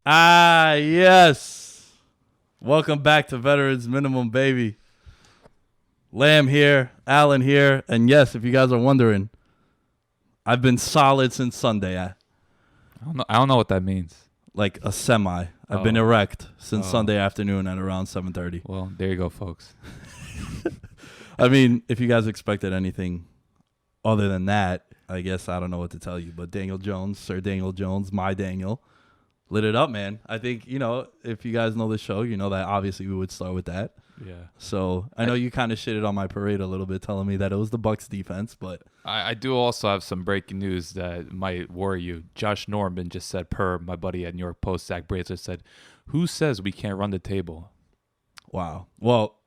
Ah, yes. Welcome back to Veterans Minimum, baby. Lamb here, Allen here, and yes, if you guys are wondering, I've been solid since Sunday. I don't know what that means. Like a semi. I've been erect since Sunday afternoon at around 7:30. Well, there you go, folks. I mean, if you guys expected anything other than that, I guess I don't know what to tell you. But Daniel Jones, Sir Daniel Jones, my Daniel, lit it up, man. I think, if you guys know the show, you know that obviously we would start with that. Yeah. So I know you kind of shitted on my parade a little bit, telling me that it was the Bucs defense, but I do also have some breaking news that might worry you. Josh Norman just said, per my buddy at New York Post, Zach Brazier said, "Who says we can't run the table?" wow. Well,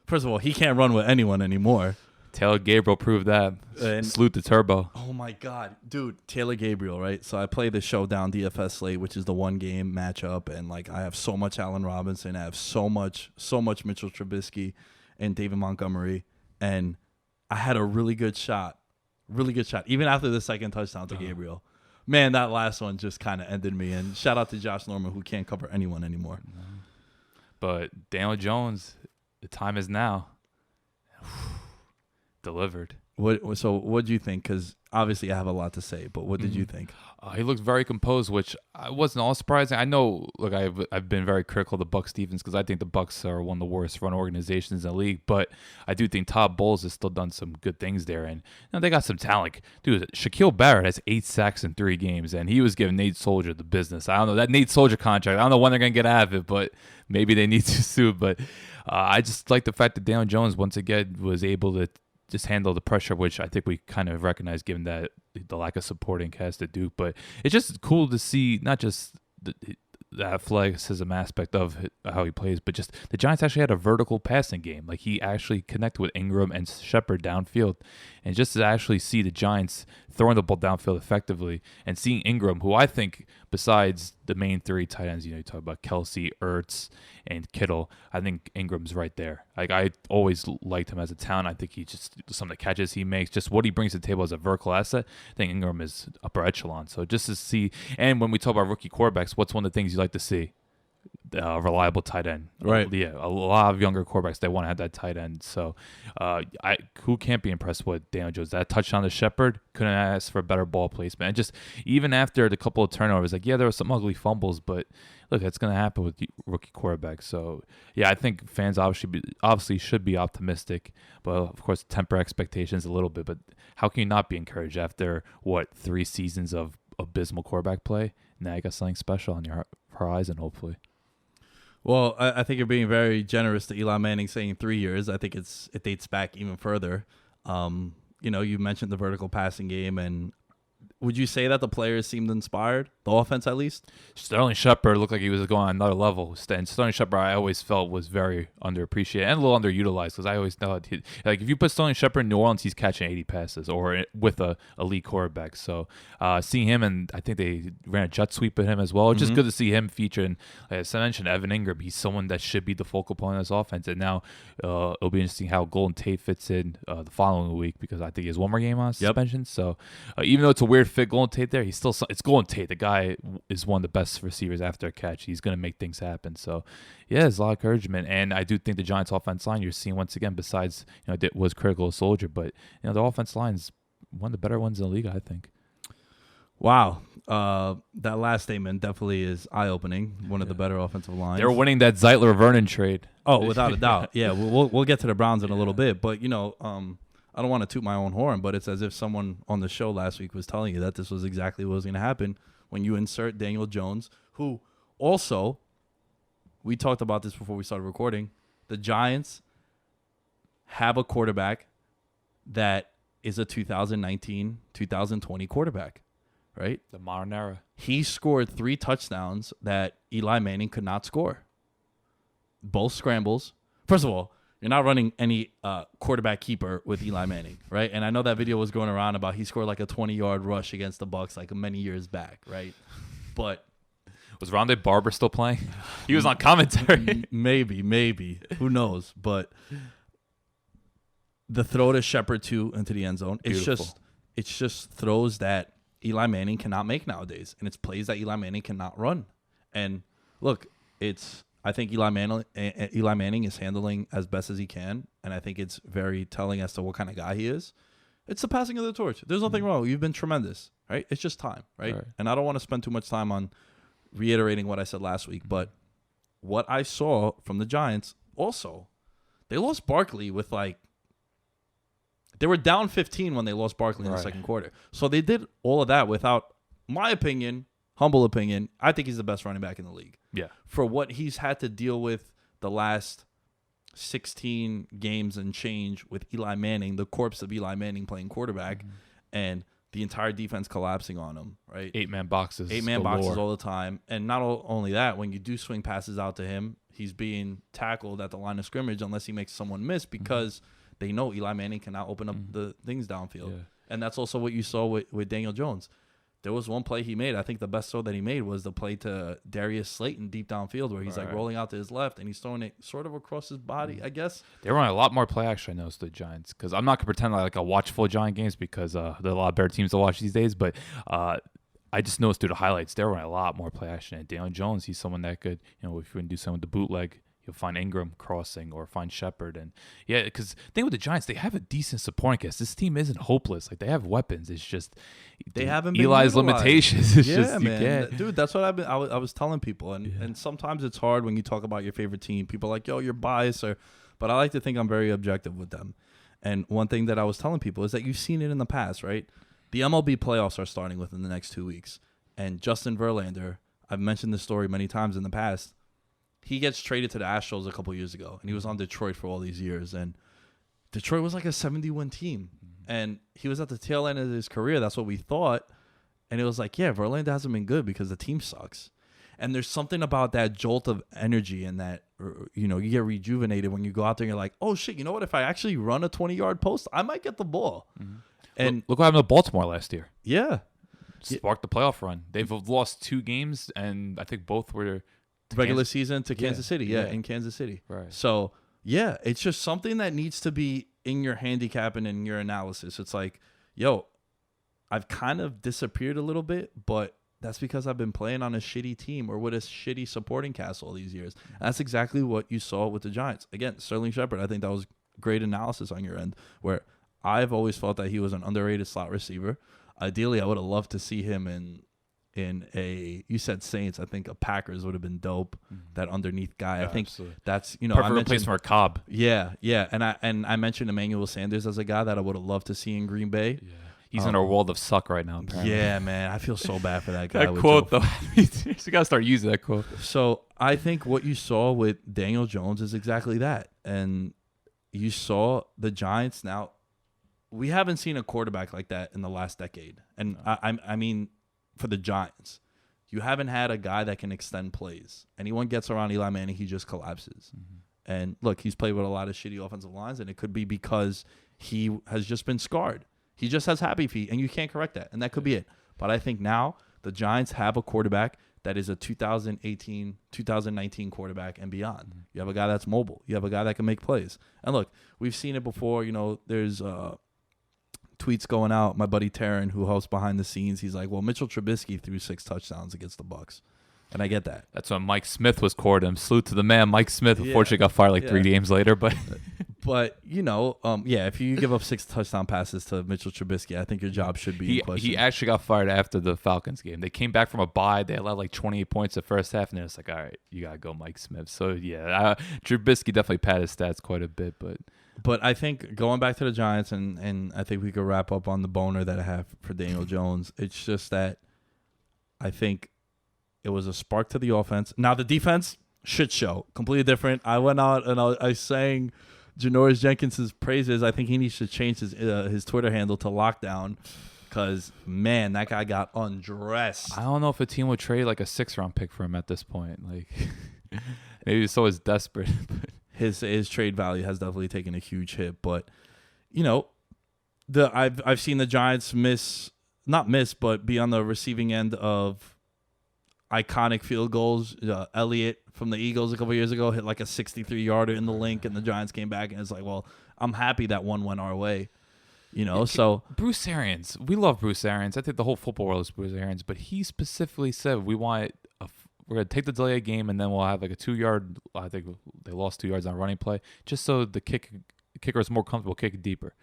first of all, he can't run with anyone anymore. Taylor Gabriel proved that. And- Salute the turbo. Oh my God, dude, Taylor Gabriel, right? So I play the Showdown DFS slate, which is the one game matchup, and like I have so much Allen Robinson, I have so much Mitchell Trubisky and David Montgomery, and I had a really good shot, even after the second touchdown to Gabriel. Man, that last one just kind of ended me. And shout out to Josh Norman, who can't cover anyone anymore. But Daniel Jones, the time is now. Delivered. So what do you think? Because obviously I have a lot to say, but what did you think? He looked very composed, which wasn't all surprising. I know, look, I've been very critical of the Bucs defense because I think the Bucs are one of the worst run organizations in the league. But I do think Todd Bowles has still done some good things there, and they got some talent. Like, dude, Shaquille Barrett has 8 sacks in 3 games, and he was giving Nate Soldier the business. I don't know that Nate Soldier contract. I don't know when they're gonna get out of it, but maybe they need to soon. But I just like the fact that Daniel Jones once again was able to just handle the pressure, which I think we kind of recognize given that the lack of supporting cast at Duke. But it's just cool to see not just the athleticism aspect of how he plays, but just the Giants actually had a vertical passing game. Like, he actually connected with Ingram and Shepard downfield. And just to actually see the Giants throwing the ball downfield effectively and seeing Ingram, who I think besides the main 3 tight ends, you talk about Kelsey, Ertz, and Kittle, I think Ingram's right there. Like, I always liked him as a talent. I think he just, some of the catches he makes, just what he brings to the table as a vertical asset, I think Ingram is upper echelon. So just to see, and when we talk about rookie quarterbacks, what's one of the things you like to see? Reliable tight end. Right. Yeah, a lot of younger quarterbacks, they want to have that tight end. So who can't be impressed with Daniel Jones? That touchdown to Shepard, couldn't ask for a better ball placement. And just even after the couple of turnovers, like, yeah, there were some ugly fumbles, but look, that's going to happen with rookie quarterbacks. So, yeah, I think fans obviously should be optimistic, but of course temper expectations a little bit. But how can you not be encouraged after, 3 seasons of abysmal quarterback play? Now you got something special on your horizon, hopefully. Well, I think you're being very generous to Eli Manning saying 3 years. I think it dates back even further. You mentioned the vertical passing game, and would you say that the players seemed inspired, the offense at least? Sterling Shepard looked like he was going on another level. And Sterling Shepard, I always felt, was very underappreciated and a little underutilized, because I always thought, like, if you put Sterling Shepard in New Orleans, he's catching 80 passes or with a elite quarterback. So seeing him, and I think they ran a jet sweep at him as well. It's just good to see him featured. And as I mentioned, Evan Ingram, he's someone that should be the focal point of this offense. And now it'll be interesting how Golden Tate fits in the following week, because I think he has one more game on suspension. Yep. So even though it's a weird fit, Golden Tate there, it's Golden Tate. The guy is one of the best receivers after a catch. He's going to make things happen. So, yeah, there's a lot of encouragement. And I do think the Giants' offense line, you're seeing once again, besides, it was critical of Soldier, but, the offense line is one of the better ones in the league, I think. Wow. That last statement definitely is eye-opening. One of the better offensive lines. They're winning that Zeitler-Vernon trade. Oh, without a doubt. Yeah, we'll get to the Browns in a little bit. But, I don't want to toot my own horn, but it's as if someone on the show last week was telling you that this was exactly what was going to happen when you insert Daniel Jones, who also, we talked about this before we started recording, the Giants have a quarterback that is a 2019, 2020 quarterback, right? The modern era. He scored 3 touchdowns that Eli Manning could not score. Both scrambles. First of all, you're not running any quarterback keeper with Eli Manning, right? And I know that video was going around about he scored like a 20-yard rush against the Bucs like many years back, right? But was Rondé Barber still playing? He was on commentary. Maybe. Who knows? But the throw to Shepard 2 into the end zone, it's just throws that Eli Manning cannot make nowadays, and it's plays that Eli Manning cannot run. And look, I think Eli Manning is handling as best as he can, and I think it's very telling as to what kind of guy he is. It's the passing of the torch. There's nothing wrong. You've been tremendous, right? It's just time, right? And I don't want to spend too much time on reiterating what I said last week, but what I saw from the Giants also, they lost Barkley with they were down 15 when they lost Barkley in the second quarter. So they did all of that without, my opinion, humble opinion, I think he's the best running back in the league. Yeah. For what he's had to deal with the last 16 games and change with Eli Manning, the corpse of Eli Manning playing quarterback, and the entire defense collapsing on him, right? 8-man boxes. 8-man boxes all the time. And not only that, when you do swing passes out to him, he's being tackled at the line of scrimmage unless he makes someone miss because they know Eli Manning cannot open up the things downfield. Yeah. And that's also what you saw with Daniel Jones. There was one play he made. I think the best throw that he made was the play to Darius Slayton deep downfield where he's rolling out to his left and he's throwing it sort of across his body, I guess. They run a lot more play action, I noticed, the Giants. Because I'm not going to pretend like I watch full Giant games because there are a lot of better teams to watch these days. But I just noticed through the highlights, they're running a lot more play action. And Daniel Jones, he's someone that could, if you want to do something with the bootleg, you'll find Ingram crossing or find Shepard. And yeah, because the thing with the Giants, they have a decent supporting cast. This team isn't hopeless. Like, they have weapons. It's just they haven't been Eli's utilized. limitations. It's just, man. Dude, that's what I was telling people. And sometimes it's hard when you talk about your favorite team. People are like, yo, you're biased. But I like to think I'm very objective with them. And one thing that I was telling people is that you've seen it in the past, right? The MLB playoffs are starting within the next 2 weeks. And Justin Verlander, I've mentioned this story many times in the past, he gets traded to the Astros a couple years ago, and he was on Detroit for all these years. And Detroit was like a 70-win team, and he was at the tail end of his career. That's what we thought. And it was like, yeah, Verlander hasn't been good because the team sucks. And there's something about that jolt of energy and that, you get rejuvenated when you go out there and you're like, oh, shit, you know what? If I actually run a 20-yard post, I might get the ball. Mm-hmm. And look what happened to Baltimore last year. Yeah. Sparked the playoff run. They've lost 2 games, and I think both were regular season to Kansas City. Yeah, in Kansas City. Right. So, yeah, it's just something that needs to be in your handicap and in your analysis. It's like, yo, I've kind of disappeared a little bit, but that's because I've been playing on a shitty team or with a shitty supporting cast all these years. And that's exactly what you saw with the Giants. Again, Sterling Shepard, I think that was great analysis on your end, where I've always felt that he was an underrated slot receiver. Ideally, I would have loved to see him in a, you said Saints, I think a Packers would have been dope. That underneath guy. I think absolutely. that's, perfect replacement for Cobb. Yeah. And I mentioned Emmanuel Sanders as a guy that I would have loved to see in Green Bay. Yeah. He's in a world of suck right now, apparently. Yeah, man. I feel so bad for that guy. That quote, though. You got to start using that quote. So I think what you saw with Daniel Jones is exactly that. And you saw the Giants now. We haven't seen a quarterback like that in the last decade. And no. I mean, for the Giants, you haven't had a guy that can extend plays. Anyone gets around Eli Manning, he just collapses. Mm-hmm. And look, he's played with a lot of shitty offensive lines, and it could be because he has just been scarred. He just has happy feet, and you can't correct that, and that could be it. But I think now the Giants have a quarterback that is a 2018, 2019 quarterback and beyond. Mm-hmm. You have a guy that's mobile. You have a guy that can make plays. And look, we've seen it before. There's tweets going out. My buddy Taryn, who hosts Behind the Scenes, he's like, well, Mitchell Trubisky threw 6 touchdowns against the Bucs. And I get that. That's when Mike Smith was courting him. Salute to the man, Mike Smith. Unfortunately, got fired 3 games later. But if you give up 6 touchdown passes to Mitchell Trubisky, I think your job should be in question. He actually got fired after the Falcons game. They came back from a bye. They allowed 28 points the first half, and then it's like, all right, you got to go Mike Smith. So, Trubisky definitely padded his stats quite a bit. But I think going back to the Giants, and I think we could wrap up on the boner that I have for Daniel Jones, it's just that I think it was a spark to the offense. Now, the defense, shit show. Completely different. I went out and I sang Janoris Jenkins' praises. I think he needs to change his Twitter handle to Lockdown because, man, that guy got undressed. I don't know if a team would trade a 6th-round pick for him at this point. Maybe so is desperate. His trade value has definitely taken a huge hit. But, I've seen the Giants but be on the receiving end of iconic field goals. Elliott from the Eagles a couple years ago hit a 63-yarder in the link, and the Giants came back, and it's like, well, I'm happy that one went our way. So Bruce Arians, we love Bruce Arians. I think the whole football world is Bruce Arians, but he specifically said we want we're gonna take the delay game, and then we'll have like a 2-yard. I think they lost 2 yards on running play, just so the kicker is more comfortable kicking deeper.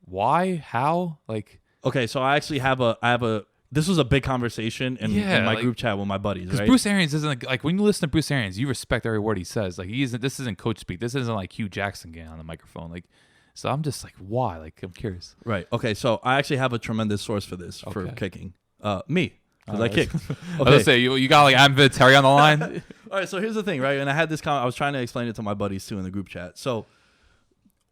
Why? How? Like, okay, so I actually have a. This was a big conversation in my group chat with my buddies. Because right? Bruce Arians isn't like when you listen to Bruce Arians, you respect every word he says. Like this isn't coach speak. This isn't like Hugh Jackson getting on the microphone. Like, so I'm just like, why? Like, I'm curious. Right. Okay. So I actually have a tremendous source for this for kicking. Me. Because I kicked. Okay. I was gonna say you got like Adam Vinatieri on the line. All right. So here's the thing, right? And I had this I was trying to explain it to my buddies too in the group chat. So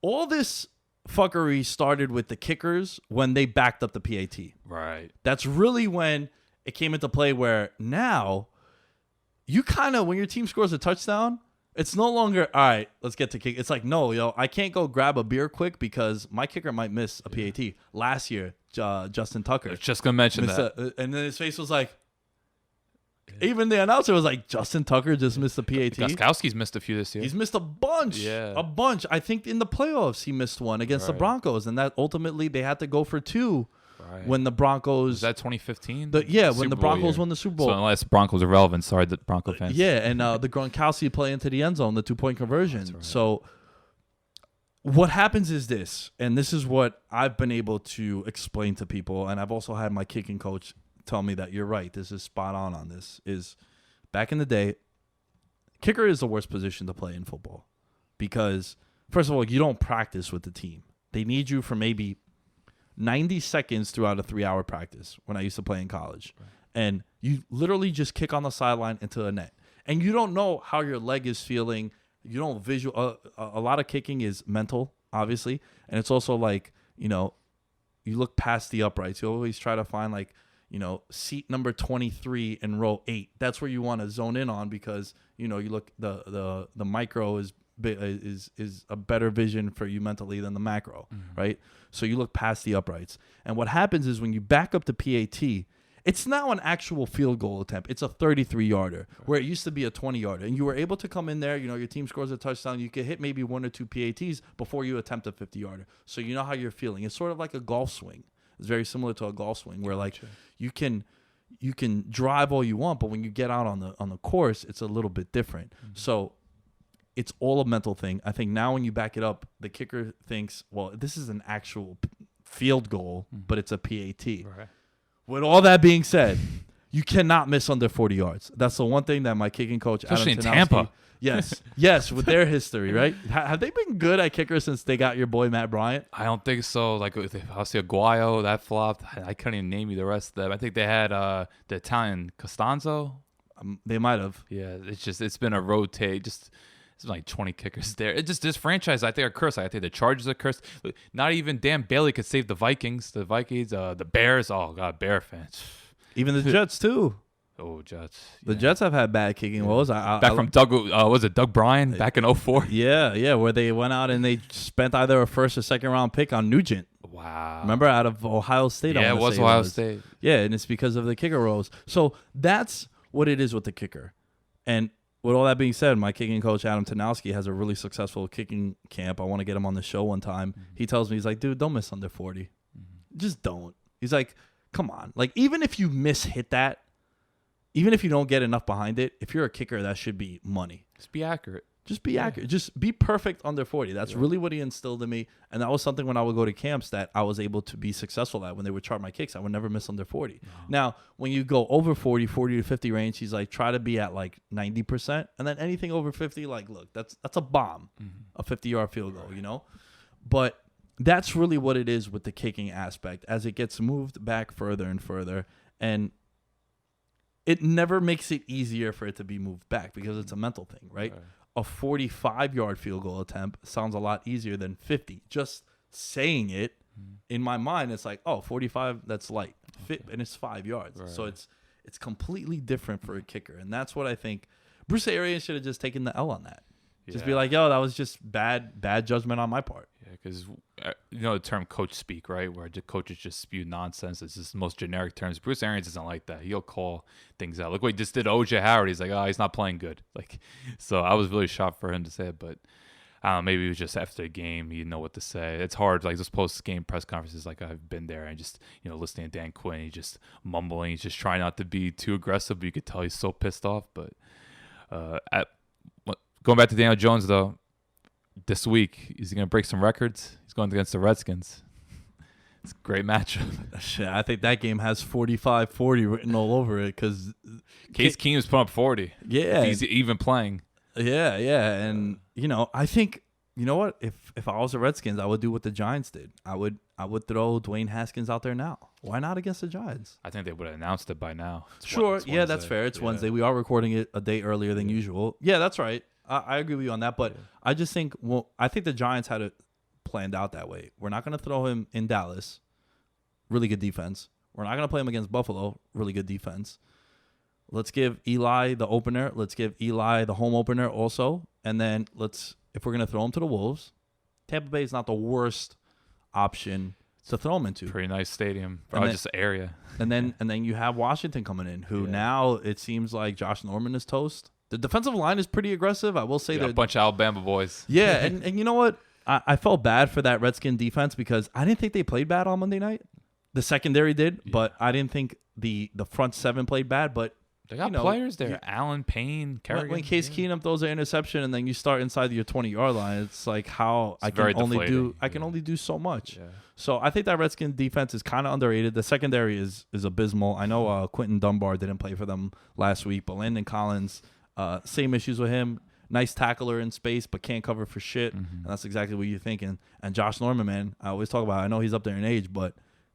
all this fuckery started with the kickers when they backed up the PAT. Right. That's really when it came into play. Where now you kind of when your team scores a touchdown, it's no longer all right. Let's get to kick. It's like no, I can't go grab a beer quick because my kicker might miss a PAT. Last year, Justin Tucker. I was just gonna mention that, and then his face was like. Even the announcer was like, Justin Tucker just missed the PAT. Gostkowski's missed a few this year. He's missed a bunch. Yeah. A bunch. I think in the playoffs he missed one against the Broncos, and that ultimately they had to go for 2 when the Broncos. Was that 2015? When the Broncos won the Super Bowl. So unless Broncos are relevant, sorry, the Bronco fans. Yeah, and the Gronkowski play into the end zone, the 2-point conversion. Right. So what happens is this, and this is what I've been able to explain to people, and I've also had my kicking coach tell me that you're right. This is spot on this. Is back in the day, kicker is the worst position to play in football because, first of all, you don't practice with the team. They need you for maybe 90 seconds throughout a 3-hour practice when I used to play in college. Right. And you literally just kick on the sideline into a net. And you don't know how your leg is feeling. You don't visual. A lot of kicking is mental, obviously. And it's also like, you look past the uprights. You always try to find like, seat number 23 in row 8. That's where you want to zone in on because, you look the micro is a better vision for you mentally than the macro, right? So you look past the uprights. And what happens is when you back up the PAT, it's now an actual field goal attempt. It's a 33-yarder where it used to be a 20-yarder. And you were able to come in there, your team scores a touchdown. You could hit maybe 1 or 2 PATs before you attempt a 50-yarder. So you know how you're feeling. It's sort of like a golf swing. It's very similar to a golf swing where like you can drive all you want, but when you get out on the course, it's a little bit different. So it's all a mental thing. I think now when you back it up, the kicker thinks, well, this is an actual field goal, but it's a PAT. Right. With all that being said, you cannot miss under 40 yards. That's the one thing that my kicking coach, especially Adam in Tampa. Yes, with their history, right? Have they been good at kickers since they got your boy Matt Bryant? I don't think so. Like Aguayo, that flopped. I couldn't even name you the rest of them. I think they had the Italian Costanzo. They might have. Yeah, it's been a rotate. It's like 20 kickers there. It just this franchise, I think, are cursed. I think the Chargers are cursed. Not even Dan Bailey could save the Vikings. The Vikings, the Bears. Oh God, Bear fans. Even the Jets too. Oh, Jets. The Jets have had bad kicking woes. Back from Doug, was it Doug Bryan back in 04? Yeah, where they went out and they spent either a first or second round pick on Nugent. Wow. Remember out of Ohio State? Yeah, it was Ohio State. Yeah, and it's because of the kicker roles. So that's what it is with the kicker. And with all that being said, my kicking coach, Adam Tanowski, has a really successful kicking camp. I want to get him on the show one time. Mm-hmm. He tells me, he's like, dude, don't miss under 40. Mm-hmm. Just don't. He's like, come on. Like, even if you hit that, even if you don't get enough behind it, if you're a kicker, that should be money. Just be accurate. Just be accurate. Just be perfect under 40. That's really what he instilled in me. And that was something when I would go to camps that I was able to be successful at. When they would chart my kicks, I would never miss under 40. No. Now, when you go over 40 to 50 range, he's like, try to be at like 90%. And then anything over 50, like, look, that's a bomb, a 50-yard field goal, But that's really what it is with the kicking aspect as it gets moved back further and further. And it never makes it easier for it to be moved back because it's a mental thing, right? A 45-yard field goal attempt sounds a lot easier than 50. Just saying it, in my mind, it's like, 45, that's light. And it's 5 yards. Right. So it's completely different for a kicker. And that's what I think Bruce Arians should have just taken the L on that. Just be like, that was just bad judgment on my part. Yeah, because the term coach speak, right? Where coaches just spew nonsense. It's just the most generic terms. Bruce Arians isn't like that. He'll call things out. Look what he just did to O.J. Howard. He's like, he's not playing good. So I was really shocked for him to say it. But I don't know, maybe it was just after the game, you know what to say. It's hard, like those post-game press conferences, like I've been there and just, listening to Dan Quinn, he's just mumbling, he's just trying not to be too aggressive, but you could tell he's so pissed off. But going back to Daniel Jones, though, this week, is he going to break some records? He's going against the Redskins. It's a great matchup. Shit, I think that game has 45-40 written all over it because Case Keenum's putting up 40. Yeah. He's even playing. Yeah. And, I think, you know what? If I was the Redskins, I would do what the Giants did. I would throw Dwayne Haskins out there now. Why not against the Giants? I think they would have announced it by now. Sure. Yeah, that's fair. It's Wednesday. We are recording it a day earlier than usual. Yeah, that's right. I agree with you on that. But I just think, I think the Giants had it planned out that way. We're not going to throw him in Dallas. Really good defense. We're not going to play him against Buffalo. Really good defense. Let's give Eli the opener. Let's give Eli the home opener also. And then if we're going to throw him to the Wolves, Tampa Bay is not the worst option to throw him into. Pretty nice stadium. Probably just the area. And then you have Washington coming in, who now it seems like Josh Norman is toast. The defensive line is pretty aggressive. I will say that a bunch of Alabama boys. Yeah, and you know what? I felt bad for that Redskin defense because I didn't think they played bad on Monday night. The secondary did, but I didn't think the front seven played bad. But they got players there. Allen Payne, Kerrigan. When Case Keenum throws an interception and then you start inside your 20-yard line, it's like I can only do so much. Yeah. So I think that Redskin defense is kind of underrated. The secondary is abysmal. I know Quentin Dunbar didn't play for them last week, but Landon Collins, same issues with him. Nice tackler in space, but can't cover for shit. Mm-hmm. And that's exactly what you're thinking. And Josh Norman, man, I always talk about it. I know he's up there in age, but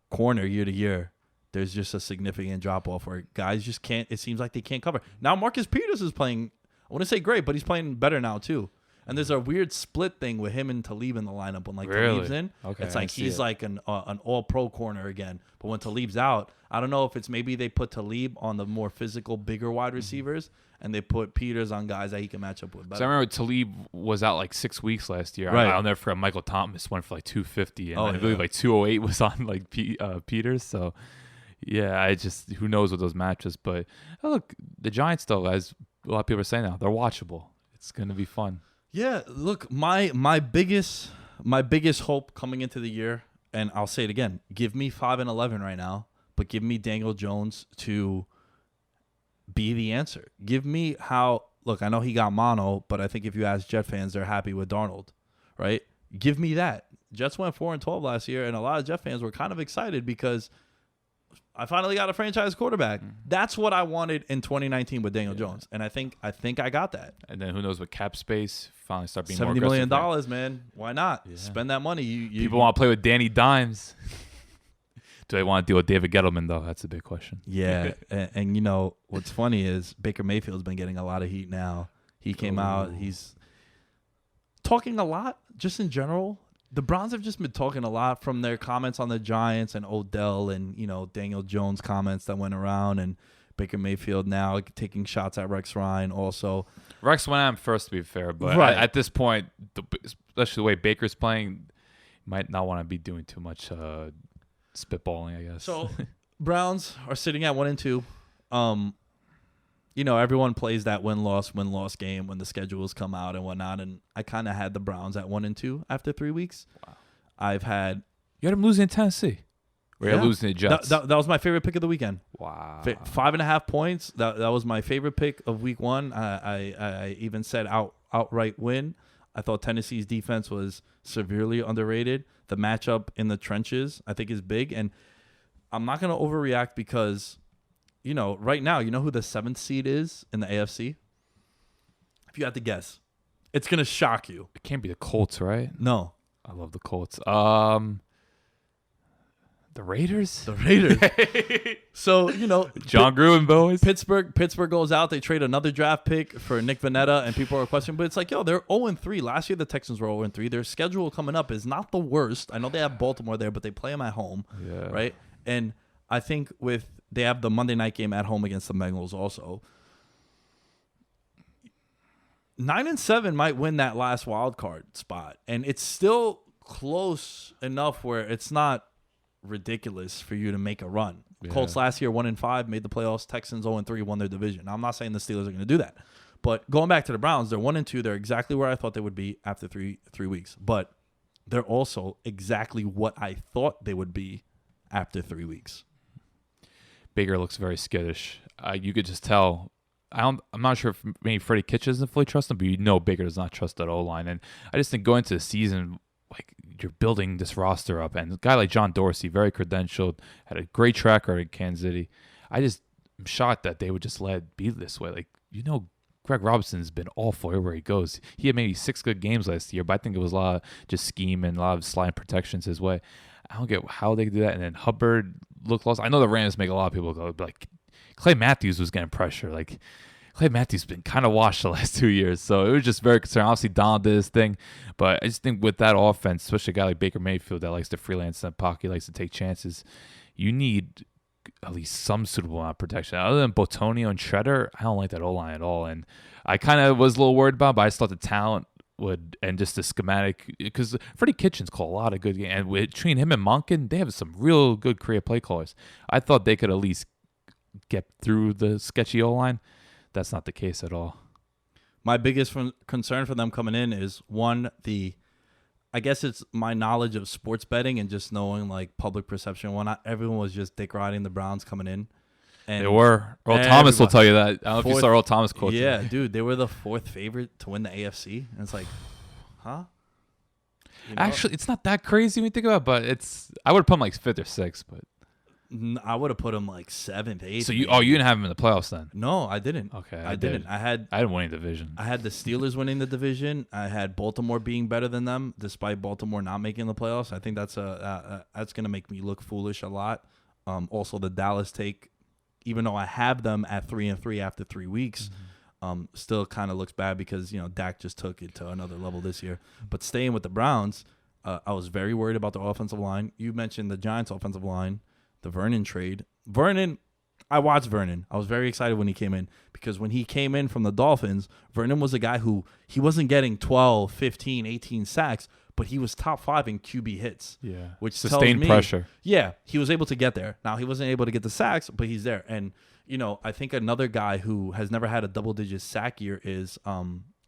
corner year to year, there's just a significant drop off where guys just can't. It seems like they can't cover. Now Marcus Peters is playing. I wouldn't say great, but he's playing better now too. And there's a weird split thing with him and Talib in the lineup when Talib's in. Okay, it's like he's like an all-pro corner again. But when Talib's out, I don't know if it's maybe they put Talib on the more physical, bigger wide receivers, and they put Peters on guys that he can match up with better. So I remember Talib was out like 6 weeks last year. Right. I'll never forget Michael Thomas went for like 250, and I believe like 208 was on like Peters. So yeah, who knows with those matches. But look, the Giants though, as a lot of people are saying now, they're watchable. It's gonna be fun. Yeah, look, my biggest hope coming into the year, and I'll say it again, give me 5-11 right now, but give me Daniel Jones to be the answer. Give me look, I know he got mono, but I think if you ask Jet fans, they're happy with Darnold, right? Give me that. Jets went 4-12 last year, and a lot of Jet fans were kind of excited because I finally got a franchise quarterback. Mm-hmm. That's what I wanted in 2019 with Daniel Jones, and I think I got that. And then who knows, with cap space, finally start being more $70 aggressive. $70 million, man. Why not? Yeah. Spend that money. People want to play with Danny Dimes. Do they want to deal with David Gettleman, though? That's a big question. Yeah, and you know, what's funny is Baker Mayfield's been getting a lot of heat now. He came out. He's talking a lot just in general. The Browns have just been talking a lot from their comments on the Giants and Odell and, Daniel Jones comments that went around, and Baker Mayfield now taking shots at Rex Ryan also. Rex went at him first, to be fair, but at this point, especially the way Baker's playing, might not want to be doing too much spitballing, I guess. So Browns are sitting at 1-2. Everyone plays that win-loss game when the schedules come out and whatnot. And I kind of had the Browns at 1-2 after 3 weeks. Wow. You had them losing in Tennessee. Or you losing to the Jets. That was my favorite pick of the weekend. Wow. 5.5 points. That was my favorite pick of week one. I even said outright win. I thought Tennessee's defense was severely underrated. The matchup in the trenches, I think, is big. And I'm not going to overreact because, right now, you know who the 7th seed is in the AFC? If you had to guess. It's going to shock you. It can't be the Colts, right? No. I love the Colts. The Raiders? The Raiders. So, John Gruden boys. Pittsburgh goes out. They trade another draft pick for Nick Vannetta, and people are questioning. But it's like, they're 0-3. Last year, the Texans were 0-3. Their schedule coming up is not the worst. I know they have Baltimore there, but they play them at home, right? And I think they have the Monday night game at home against the Bengals also. 9-7 might win that last wild card spot, and it's still close enough where it's not ridiculous for you to make a run. Yeah. Colts last year 1-5 made the playoffs. Texans 0-3 won their division. Now, I'm not saying the Steelers are going to do that, But going back to the Browns, they're 1-2. They're exactly where I thought they would be after three weeks. But they're also exactly what I thought they would be after 3 weeks. Baker looks very skittish. You could just tell. I'm not sure if maybe Freddie Kitchens doesn't fully trust him, but you know Baker does not trust that O-line. And I just think going into the season, like you're building this roster up, and a guy like John Dorsey, very credentialed, had a great track record in Kansas City. I just am shocked that they would just let it be this way. Like, Greg Robinson's been awful everywhere he goes. He had maybe 6 good games last year, but I think it was a lot of just scheme and a lot of sliding protections his way. I don't get how they do that. And then Hubbard looked lost. I know the Rams make a lot of people go, but like Clay Matthews was getting pressure. Like Clay Matthews been kind of washed the last 2 years, so it was just very concerning. Obviously, Donald did his thing, but I just think with that offense, especially a guy like Baker Mayfield that likes to freelance in the pocket, likes to take chances, you need at least some suitable amount of protection. Other than Botonio and Shredder, I don't like that O-line at all, and I kind of was a little worried about it, but I just thought the talent would, and just the schematic, because Freddie Kitchens called a lot of good games, and between him and Monken, they have some real good creative play callers. I thought they could at least get through the sketchy O-line. That's not the case at all. My biggest concern for them coming in is, one, I guess it's my knowledge of sports betting and just knowing like public perception. Not everyone was just dick riding the Browns coming in. And they were. Earl Thomas will tell you that. I don't know if you saw Earl Thomas quote. Yeah, dude, they were the 4th favorite to win the AFC. And it's like, huh? Actually, it's not that crazy when you think about it, but I would have put them like 5th or 6th, but I would have put them like 7th, 8th. So you didn't have them in the playoffs then? No, I didn't. Okay, I didn't. I didn't win the division. I had the Steelers winning the division. I had Baltimore being better than them, despite Baltimore not making the playoffs. I think that's gonna make me look foolish a lot. Also, the Dallas take, even though I have them at 3-3 after 3 weeks, still kind of looks bad because Dak just took it to another level this year. But staying with the Browns, I was very worried about the offensive line. You mentioned the Giants' offensive line. The Vernon trade. I watched Vernon. I was very excited when he came in because when he came in from the Dolphins, Vernon was a guy who he wasn't getting 12, 15, 18 sacks, but he was top 5 in QB hits. Yeah. Which sustained tells me, pressure. Yeah, he was able to get there. Now, he wasn't able to get the sacks, but he's there. And, I think another guy who has never had a double-digit sack year is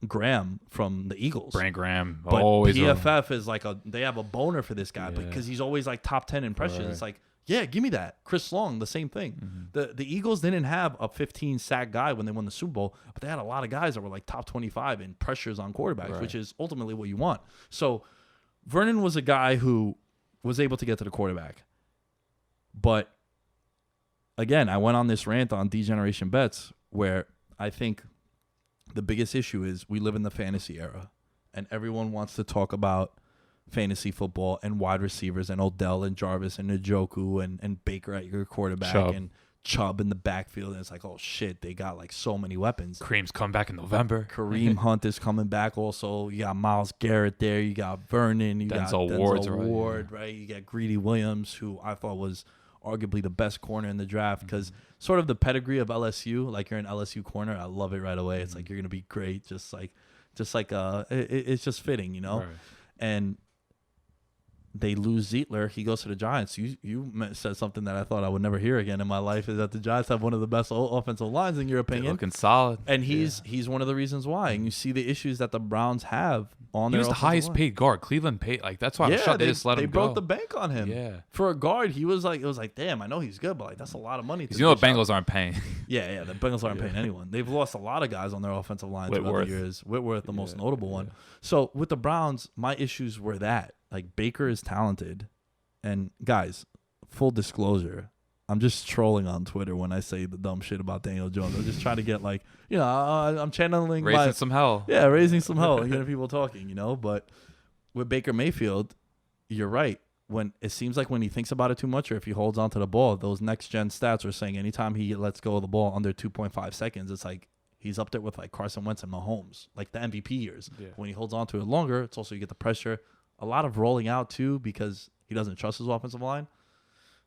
Graham from the Eagles. Brand Graham. But always PFF is like they have a boner for this guy because he's always like top 10 in pressures. Right. It's like, yeah, give me that. Chris Long, the same thing. The Eagles didn't have a 15-sack guy when they won the Super Bowl, but they had a lot of guys that were like top 25 in pressures on quarterbacks, which is ultimately what you want. So Vernon was a guy who was able to get to the quarterback. But again, I went on this rant on degeneration bets where I think the biggest issue is we live in the fantasy era, and everyone wants to talk about fantasy football and wide receivers and Odell and Jarvis and Njoku and Baker at your quarterback and Chubb in the backfield. And it's like, oh, shit, they got like so many weapons. Kareem's coming back in November. Kareem Hunt is coming back also. You got Myles Garrett there. You got Vernon. You got Denzel Ward, right? You got Greedy Williams, who I thought was arguably the best corner in the draft because sort of the pedigree of LSU, like you're an LSU corner. I love it right away. It's like you're going to be great. Just like it's just fitting, Right. And they lose Zietler. He goes to the Giants. You said something that I thought I would never hear again in my life, is that the Giants have one of the best offensive lines, in your opinion. They're looking solid. And he's one of the reasons why. And you see the issues that the Browns have on their offensive line. He was the highest paid guard. Cleveland paid. Like, that's why I'm shocked they just let him go. They broke the bank on him. Yeah. For a guard, it was like, damn, I know he's good, but like that's a lot of money. The Bengals aren't paying. Yeah, the Bengals aren't paying anyone. They've lost a lot of guys on their offensive line throughout the years. Whitworth, the most notable one. So with the Browns, my issues were that like Baker is talented. And guys, full disclosure, I'm just trolling on Twitter when I say the dumb shit about Daniel Jones. I'm just trying to get like, I'm channeling raising some hell. Yeah, raising some hell. Hearing people talking, But with Baker Mayfield, you're right. When it seems like when he thinks about it too much, or if he holds onto the ball, those next gen stats are saying anytime he lets go of the ball under 2.5 seconds, it's like he's up there with like Carson Wentz and Mahomes, like the MVP years. Yeah. When he holds on to it longer, it's also you get the pressure. A lot of rolling out too because he doesn't trust his offensive line.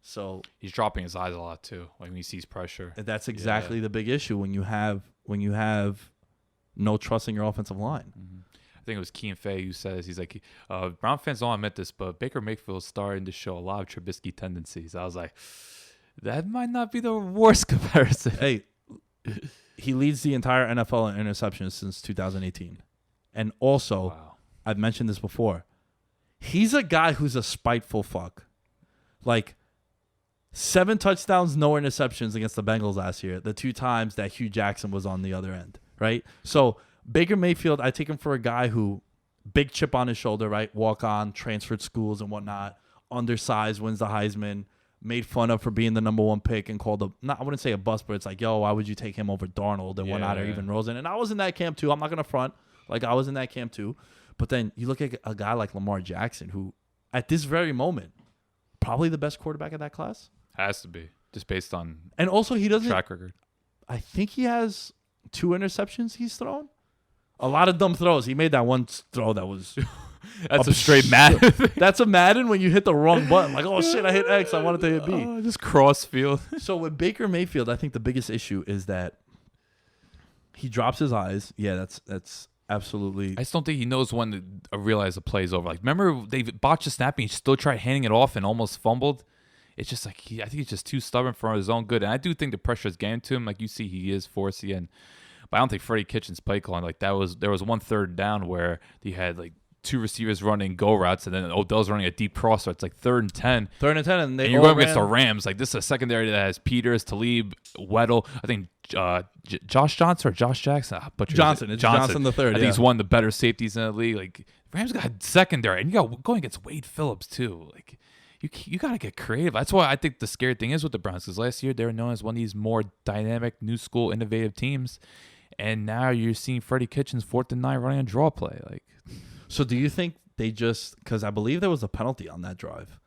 So he's dropping his eyes a lot too when he sees pressure. That's exactly the big issue when you have no trust in your offensive line. Mm-hmm. I think it was Kean Fay who says, he's like, Brown fans don't admit this, but Baker Mayfield's starting to show a lot of Trubisky tendencies. I was like, that might not be the worst comparison. Hey, He leads the entire NFL in interceptions since 2018. And also, Wow. I've mentioned this before. He's a guy who's a spiteful fuck. Like 7 touchdowns, no interceptions against the Bengals last year. The 2 times that Hugh Jackson was on the other end, right? So Baker Mayfield, I take him for a guy who big chip on his shoulder, right? Walk on, transferred schools and whatnot. Undersized, wins the Heisman. Made fun of for being the number 1 pick and called I wouldn't say a bust, but it's like, yo, why would you take him over Darnold and whatnot, or even Rosen? And I was in that camp too. I'm not gonna front. Like I was in that camp too. But then you look at a guy like Lamar Jackson, who at this very moment, probably the best quarterback of that class. Has to be, just based on And also he doesn't track record. I think he has 2 interceptions he's thrown. A lot of dumb throws. He made that one throw that was That's a straight Madden. That's a Madden when you hit the wrong button. Like, oh shit, I hit X. I wanted to hit B. Just cross field. So with Baker Mayfield, I think the biggest issue is that he drops his eyes. Yeah, that's absolutely. I just don't think he knows when to realize the play's over. Like, remember they botched the snap and he still tried handing it off and almost fumbled. It's just like I think he's just too stubborn for his own good. And I do think the pressure is getting to him. Like you see, he is forcey, but I don't think Freddie Kitchens' play calling like that was. There was one third down where he had like 2 receivers running go routes, and then Odell's running a deep cross. So it's like 3rd and 10. 3rd and 10, and you're going against the Rams. Like this is a secondary that has Peters, Talib, Weddle. I think Josh Johnson or Josh Jackson. Johnson. It's Johnson the third. I think he's one of the better safeties in the league. Like Rams got secondary, and you got going against Wade Phillips too. Like you got to get creative. That's why I think the scary thing is with the Browns, because last year they were known as one of these more dynamic, new school, innovative teams, and now you're seeing Freddie Kitchens 4th and 9 running a draw play. Like, so do you think they just, because I believe there was a penalty on that drive,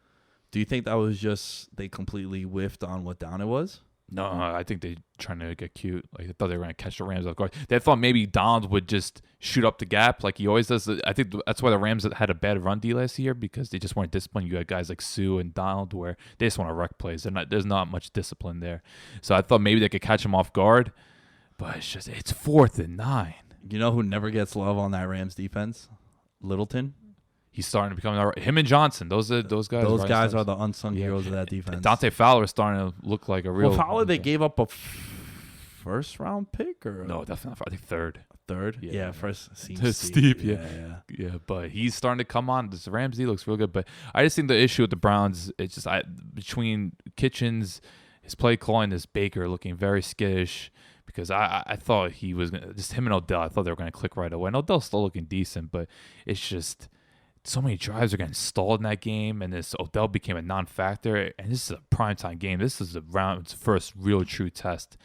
do you think that was just they completely whiffed on what down it was? No, I think they trying to get cute. Like they thought they were going to catch the Rams off guard. They thought maybe Donald would just shoot up the gap like he always does. I think that's why the Rams had a bad run D last year, because they just weren't disciplined. You had guys like Sue and Donald where they just want to wreck plays. There's not much discipline there. So I thought maybe they could catch him off guard, but it's 4th and 9. You know who never gets love on that Rams defense? Littleton. He's starting to become him and Johnson. Those guys. Those guys are the unsung heroes of that defense. Dante Fowler is starting to look like a real. Well, Fowler, they gave up a first round pick, or no, definitely not. I think 3rd. 3rd, yeah, first. Seems steep, yeah. But he's starting to come on. This Ramsey looks real good, but I just think the issue with the Browns, it's just between Kitchens, his play calling, this Baker looking very skittish. Because I thought he was gonna, just him and Odell. I thought they were going to click right away. And Odell's still looking decent, but it's just so many drives are getting stalled in that game, and this Odell became a non-factor. And this is a primetime game. This is the round's first real true test,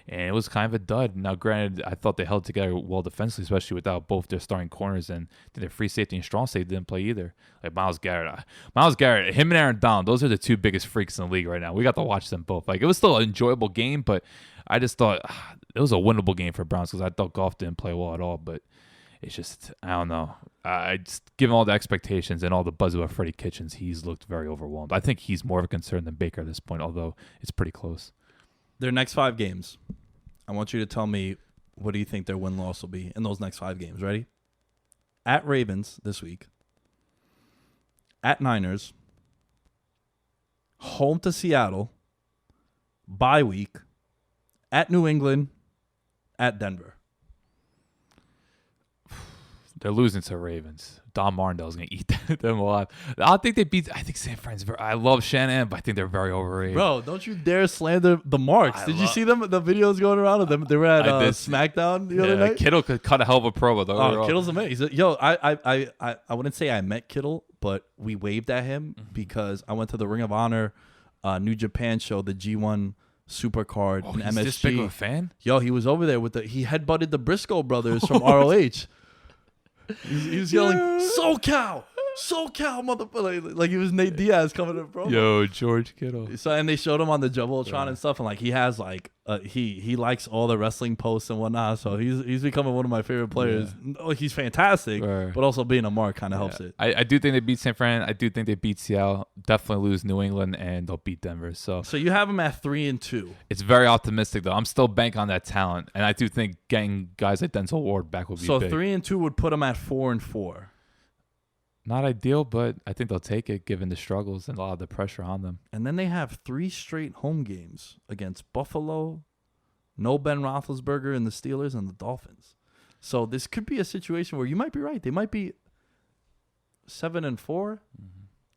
and it was kind of a dud. Now, granted, I thought they held together well defensively, especially without both their starting corners, and their free safety and strong safety didn't play either. Like Myles Garrett, him and Aaron Donald, those are the 2 biggest freaks in the league right now. We got to watch them both. Like it was still an enjoyable game, but I just thought it was a winnable game for Browns because I thought Goff didn't play well at all. But it's just, I don't know. I just, given all the expectations and all the buzz about Freddie Kitchens, he's looked very overwhelmed. I think he's more of a concern than Baker at this point, although it's pretty close. Their next 5 games, I want you to tell me, what do you think their win-loss will be in those next 5 games? Ready? At Ravens this week. At Niners. Home to Seattle. Bye week. At New England. At Denver. They're losing to Ravens. Don Martindale's going to eat them alive. I think San Fran's I love Shanahan, but I think they're very overrated. Bro, don't you dare slander the Marks. Did you see them? The videos going around of them? They were at SmackDown the other night. Kittle could cut a hell of a promo, though. Kittle's amazing. Yo, I wouldn't say I met Kittle, but we waved at him because I went to the Ring of Honor New Japan show, the G1 Supercard in MSG. This big of a fan? Yo, he was over there he headbutted the Briscoe brothers from ROH. He was yelling, SoCal, motherfucker. Like he was Nate Diaz coming in promo. Yo, George Kittle. So, and they showed him on the Jumbotron and stuff, and like he has like he likes all the wrestling posts and whatnot. So he's becoming one of my favorite players. Yeah. He's fantastic, but also being a Mark kind of helps it. I do think they beat San Fran. I do think they beat Seattle. Definitely lose New England, and they'll beat Denver. So you have them at 3-2. It's very optimistic though. I'm still banking on that talent, and I do think getting guys like Denzel Ward back would be big. 3-2 would put them at 4-4. Not ideal, but I think they'll take it given the struggles and a lot of the pressure on them. And then they have 3 straight home games against Buffalo, no Ben Roethlisberger in the Steelers and the Dolphins. So this could be a situation where you might be right. They might be 7-4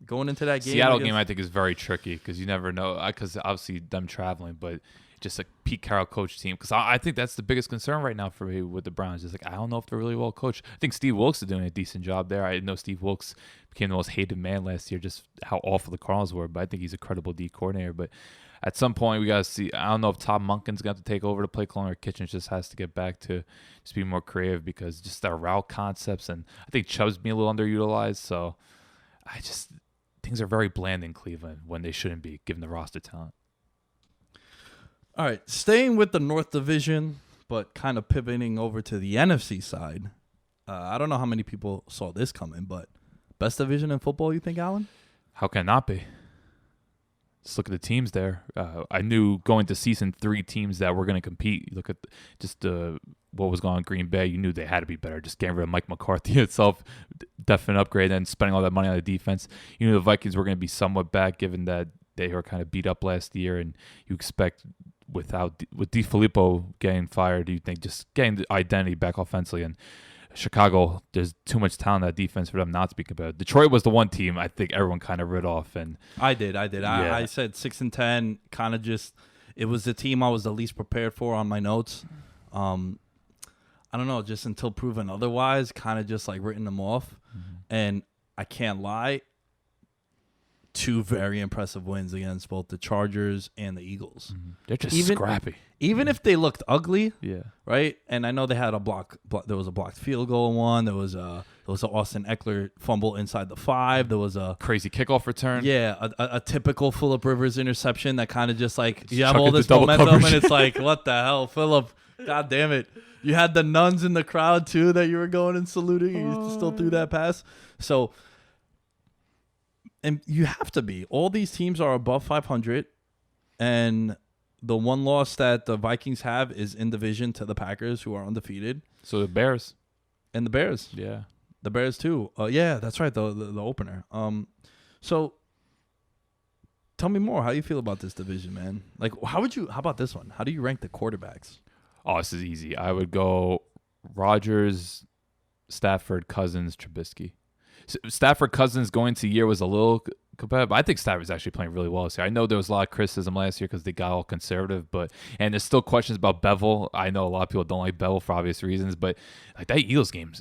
going into that game. Seattle game, I think, is very tricky because you never know. Because obviously them traveling, but just a Pete Carroll coach team. Because I think that's the biggest concern right now for me with the Browns. Just like I don't know if they're really well coached. I think Steve Wilkes is doing a decent job there. I know Steve Wilkes became the most hated man last year, just how awful the Cardinals were. But I think he's a credible D coordinator. But at some point, we got to see. I don't know if Todd Monken's going to have to take over the play calling or Kitchens just has to get back to just be more creative because just their route concepts. And I think Chubb's being a little underutilized. So things are very bland in Cleveland when they shouldn't be, given the roster talent. All right, staying with the North Division, but kind of pivoting over to the NFC side. I don't know how many people saw this coming, but best division in football, you think, Alan? How can it not be? Just look at the teams there. I knew going to season 3 teams that were going to compete. You look at just what was going on in Green Bay. You knew they had to be better. Just getting rid of Mike McCarthy itself, definite upgrade, and spending all that money on the defense. You knew the Vikings were going to be somewhat back, given that they were kind of beat up last year, and you expect with DeFilippo getting fired, you think just getting the identity back offensively. And Chicago, there's too much talent on that defense for them not to be competitive. Detroit was the one team I think everyone kind of writ off. And I did. Yeah. I said 6-10. Kind of just, it was the team I was the least prepared for on my notes. I don't know, just until proven otherwise, kind of just like written them off. And I can't lie, 2 very impressive wins against both the Chargers and the Eagles. They're just scrappy. Even if they looked ugly, Yeah. right? And I know they had a there was a blocked field goal in one. There was an Austin Eckler fumble inside the 5. There was a Crazy kickoff return. Yeah, a typical Phillip Rivers interception that kind of just like you have chuck all it to this double momentum coverage. and it's like, what the hell, Phillip? God damn it. You had the nuns in the crowd too that you were going and saluting and you still threw that pass. So, and you have to be. All these teams are above 500, and the one loss that the Vikings have is in division to the Packers, who are undefeated. So the Bears. And the Bears. Yeah. The Bears too. Yeah, that's right. The opener. So tell me more. How you feel about this division, man? Like, how about this one? How do you rank the quarterbacks? Oh, this is easy. I would go Rodgers, Stafford, Cousins, Trubisky. Stafford, Cousins going to year was a little competitive. I think Stafford's actually playing really well this year. I know there was a lot of criticism last year because they got all conservative, and there's still questions about Bevel. I know a lot of people don't like Bevel for obvious reasons, but like that Eagles game,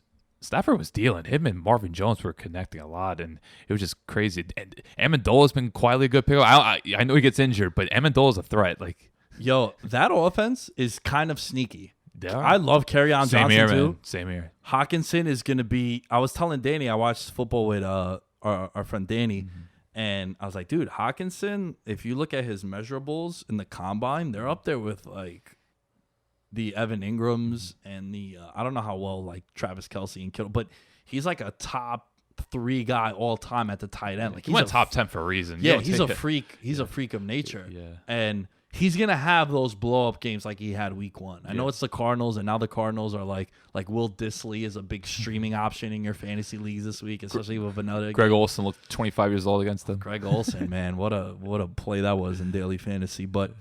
Stafford was dealing. Him and Marvin Jones were connecting a lot, and it was just crazy. And Amendola's been quietly a good pickup. I know he gets injured, but Amendola's a threat. Like, yo, that offense is kind of sneaky. Yeah. I love Kerryon Johnson here, too. Man. Same here. Hawkinson is going to be. I was telling Danny, I watched football with our friend Danny, and I was like, dude, Hawkinson, if you look at his measurables in the combine, they're up there with like the Evan Ingrams and the I don't know how well like Travis Kelce and Kittle, but he's like a top 3 guy all time at the tight end. Like He went top 10 for a reason. Yeah, he's a freak. He's a freak of nature. Yeah. And he's going to have those blow-up games like he had week 1. I know it's the Cardinals, and now the Cardinals are like Will Dissly is a big streaming option in your fantasy leagues this week, especially with another Greg Olsen looked 25 years old against them. Greg Olsen, man, what a play that was in daily fantasy. But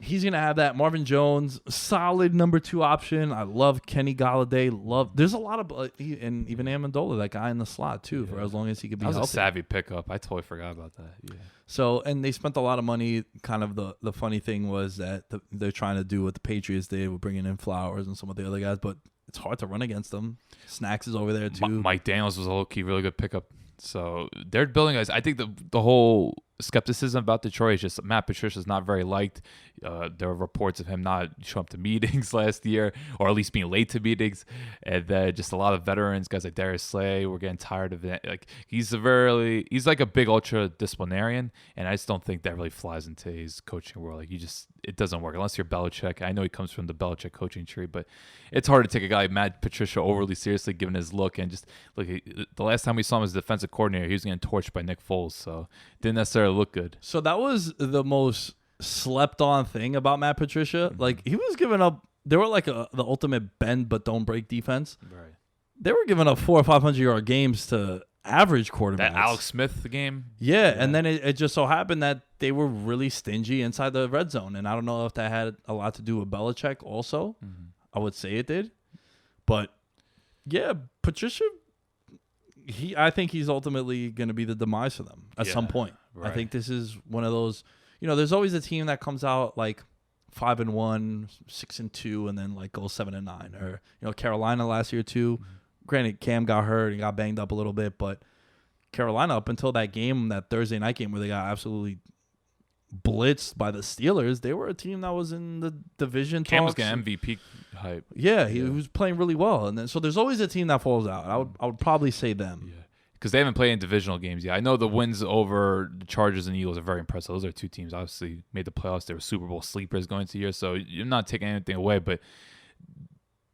he's going to have that. Marvin Jones, solid number 2 option. I love Kenny Golladay. There's a lot of and even Amendola, that guy in the slot too, for as long as he could be healthy. That healthy. was a savvy pickup. I totally forgot about that. Yeah. So, and they spent a lot of money. Kind of the funny thing was that they're trying to do what the Patriots did with bringing in Flowers and some of the other guys, but it's hard to run against them. Snacks is over there too. Mike Daniels was a low-key really good pickup. So they're building guys. I think the whole skepticism about Detroit is just Matt Patricia's not very liked. There were reports of him not showing up to meetings last year, or at least being late to meetings. And just a lot of veterans, guys like Darius Slay, were getting tired of it. Like he's like a big ultra disciplinarian, and I just don't think that really flies into his coaching world. Like it doesn't work unless you're Belichick. I know he comes from the Belichick coaching tree, but it's hard to take a guy like Matt Patricia overly seriously given his look. And just look, the last time we saw him as defensive coordinator, he was getting torched by Nick Foles, so didn't necessarily look good. So that was the most slept on thing about Matt Patricia. Like he was giving up. They were like the ultimate bend but don't break defense. Right. They were giving up 400 or 500 yard games to average quarterbacks. That Alex Smith game. Yeah, and then it just so happened that they were really stingy inside the red zone, and I don't know if that had a lot to do with Belichick also. I would say it did. But, yeah, Patricia, I think he's ultimately going to be the demise for them at some point. Right. I think this is one of those, there's always a team that comes out like 5-1, 6-2, and then like goes 7-9. Or, Carolina last year too. Granted, Cam got hurt and got banged up a little bit, but Carolina, up until that game, that Thursday night game where they got absolutely blitzed by the Steelers, they were a team that was in the division. Cam was getting MVP hype. Yeah, he was playing really well, and then so there's always a team that falls out. I would probably say them. Yeah, because they haven't played in divisional games yet. I know the wins over the Chargers and Eagles are very impressive. Those are two teams obviously made the playoffs. They were Super Bowl sleepers going into the year, so you're not taking anything away, but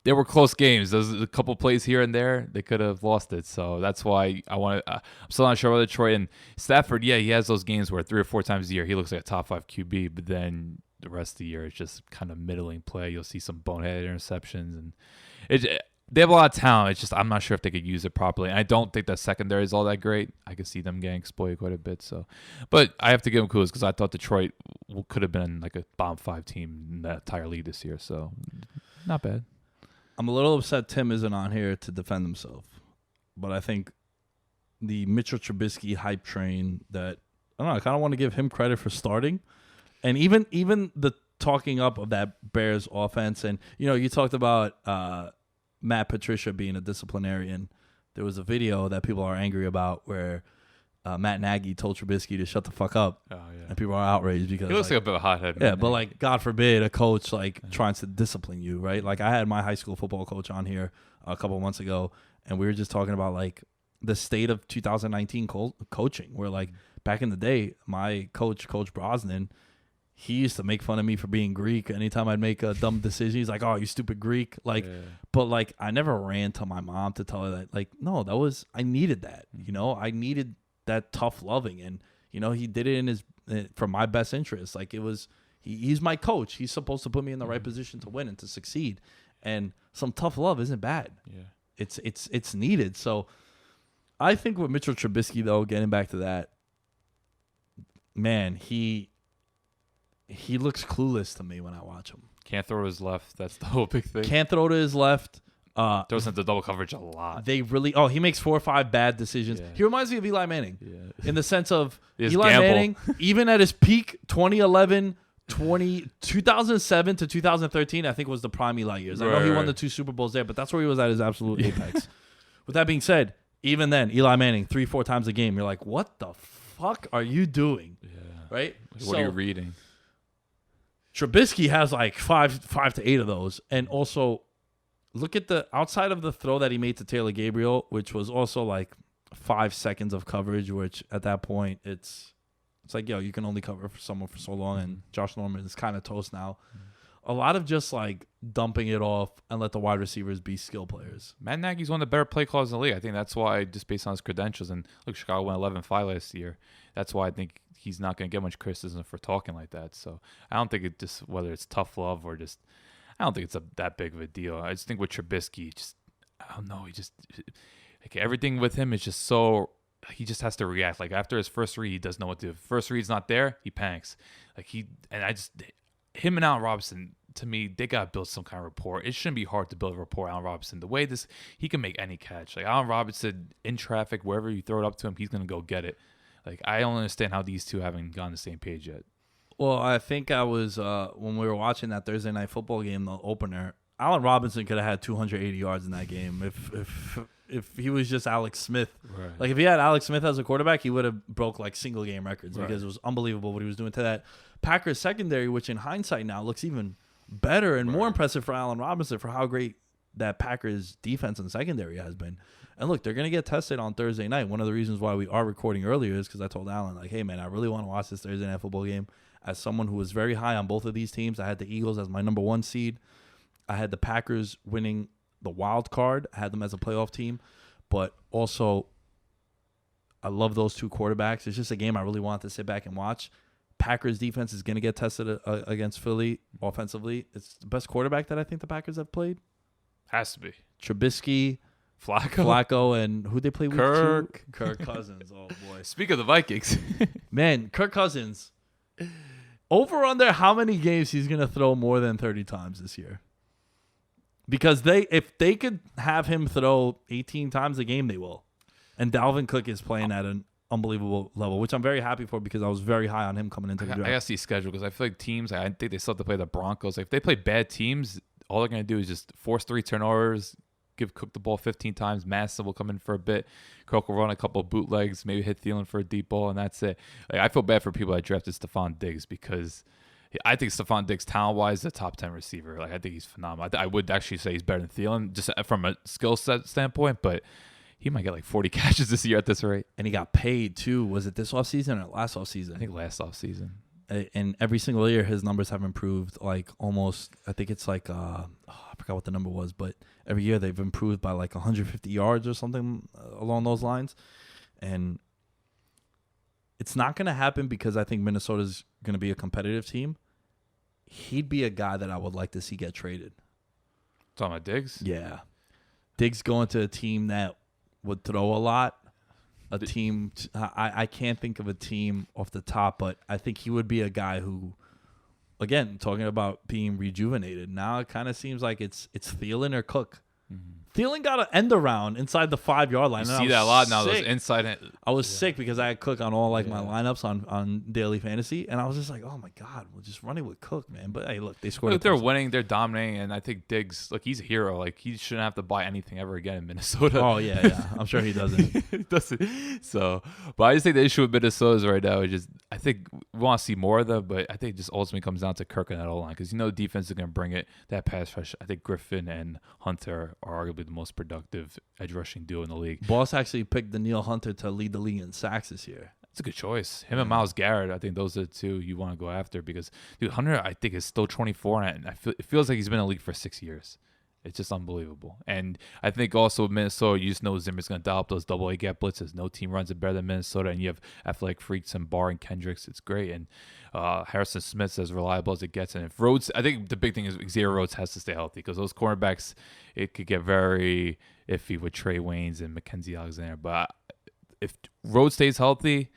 there were close games. There's a couple plays here and there. They could have lost it. So that's why I'm still not sure about Detroit. And Stafford, yeah, he has those games where 3 or 4 times a year he looks like a top 5 QB, but then the rest of the year it's just kind of middling play. You'll see some boneheaded interceptions. And they have a lot of talent. It's just I'm not sure if they could use it properly. And I don't think that secondary is all that great. I could see them getting exploited quite a bit. But I have to give them kudos because I thought Detroit could have been like a bottom 5 team in that entire league this year. So not bad. I'm a little upset Tim isn't on here to defend himself, but I think the Mitchell Trubisky hype train that I don't know. I kind of want to give him credit for starting, and even the talking up of that Bears offense. And you talked about Matt Patricia being a disciplinarian. There was a video that people are angry about where Matt Nagy told Trubisky to shut the fuck up. Oh, yeah. And people are outraged because he looks like a bit of a hothead. Yeah, but like God forbid a coach trying to discipline you, right? Like I had my high school football coach on here a couple of months ago, and we were just talking about like the state of 2019 coaching. Where like back in the day, my coach, Coach Brosnan, he used to make fun of me for being Greek. Anytime I'd make a dumb decision, he's like, "Oh, you stupid Greek!" Like, but like I never ran to my mom to tell her that. Like, no, I needed that. I needed that tough loving, and he did it for my best interest. Like it was he's my coach. He's supposed to put me in the right position to win and to succeed, and some tough love isn't bad. It's needed. So I think with Mitchell Trubisky, though, getting back to that, man, he looks clueless to me when I watch him. Can't throw to his left. That's the whole big thing. Can't throw to his left. Throws into double coverage a lot. They really he makes 4 or 5 bad decisions. He reminds me of Eli Manning in the sense of Eli Manning, even at his peak, 2007 to 2013, I think was the prime Eli years. I know he won the 2 Super Bowls there, but that's where he was at his absolute apex. With that being said, even then, Eli Manning, 3-4 times a game, you're like, what the fuck are you doing? Yeah. Right? What are you reading? Trubisky has like 5 to 8 of those, and also look at the outside of the throw that he made to Taylor Gabriel, which was also like 5 seconds of coverage, which at that point it's like, you can only cover for someone for so long, and Josh Norman is kind of toast now. A lot of just like dumping it off and let the wide receivers be skill players. Matt Nagy's one of the better play callers in the league. I think that's why, just based on his credentials, and look, Chicago went 11-5 last year. That's why I think he's not going to get much criticism for talking like that. So I don't think it just, whether it's tough love or just, I don't think it's that big of a deal. I just think with Trubisky, I don't know. Like everything with him is just so, he just has to react. Like after his first read, he doesn't know what to do. If first read's not there, he panics. Him and Allen Robinson, to me, they got to build some kind of rapport. It shouldn't be hard to build a rapport, Allen Robinson. The way he can make any catch. Like Allen Robinson, in traffic, wherever you throw it up to him, he's going to go get it. Like I don't understand how these two haven't gone the same page yet. Well, I think I was, when we were watching that Thursday night football game, the opener, Allen Robinson could have had 280 yards in that game if he was just Alex Smith. Right. Like if he had Alex Smith as a quarterback, he would have broke like single game records because it was unbelievable what he was doing to that Packers secondary, which in hindsight now looks even better and more impressive for Allen Robinson for how great that Packers defense and secondary has been. And look, they're going to get tested on Thursday night. One of the reasons why we are recording earlier is because I told Allen, like, hey, man, I really want to watch this Thursday night football game. As someone who was very high on both of these teams, I had the Eagles as my number 1 seed. I had the Packers winning the wild card. I had them as a playoff team. But also, I love those 2 quarterbacks. It's just a game I really want to sit back and watch. Packers defense is going to get tested against Philly offensively. It's the best quarterback that I think the Packers have played. Has to be. Trubisky, Flacco, and who they play with? Kirk Cousins. Oh boy. Speak of the Vikings, man, Kirk Cousins. Over under how many games he's gonna throw more than 30 times this year? Because if they could have him throw 18 times a game, they will. And Dalvin Cook is playing at an unbelievable level, which I'm very happy for because I was very high on him coming into the draft. I gotta see schedule because I feel like teams. I think they still have to play the Broncos. Like, if they play bad teams, all they're gonna do is just force 3 turnovers, give Cook the ball 15 times. Massa will come in for a bit. Cook will run a couple of bootlegs, maybe hit Thielen for a deep ball, and that's it. Like, I feel bad for people that drafted Stephon Diggs because I think Stephon Diggs, talent-wise, is a top 10 receiver. Like, I think he's phenomenal. I would actually say he's better than Thielen, just from a skill set standpoint, but he might get like 40 catches this year at this rate. And he got paid, too. Was it this offseason or last offseason? I think last offseason. And every single year, his numbers have improved, like, almost, I think it's like, I forgot what the number was, but every year they've improved by like 150 yards or something along those lines. And it's not going to happen because I think Minnesota's going to be a competitive team. He'd be a guy that I would like to see get traded. Talking about Diggs? Yeah. Diggs going to a team that would throw a lot. I can't think of a team off the top, but I think he would be a guy who, again, talking about being rejuvenated. Now it kind of seems like it's Thielen or Cook. Mm-hmm. Thielen got an end around inside the 5-yard line. You see that a lot now. Those inside. I was sick because I had Cook on all my lineups on daily fantasy, and I was just like, oh my god, we're just running with Cook, man. But hey, look, they scored. Look, they're winning, they're dominating, and I think Diggs, like, he's a hero. Like, he shouldn't have to buy anything ever again in Minnesota. Oh yeah, I'm sure he doesn't. He doesn't. So, but I just think the issue with Minnesota right now is just, I think we want to see more of them, but I think it just ultimately comes down to Kirk and that O-line because the defense is going to bring it. That pass rush, I think Griffin and Hunter are arguably the most productive edge rushing duo in the league. Boss actually picked Danielle Hunter to lead the league in sacks this year. It's a good choice. Him and Myles Garrett, I think those are the two you want to go after because, dude, Hunter, I think, is still 24, and it feels like he's been in the league for 6 years. It's just unbelievable. And I think also with Minnesota, you just know Zimmer's going to dial up those double A gap blitzes. No team runs it better than Minnesota, and you have athletic freaks and Barr and Kendricks. It's great. And Harrison Smith's as reliable as it gets. And if Rhodes, I think the big thing is Xavier Rhodes has to stay healthy because those cornerbacks, it could get very iffy with Trey Waynes and Mackenzie Alexander. But if Rhodes stays healthy,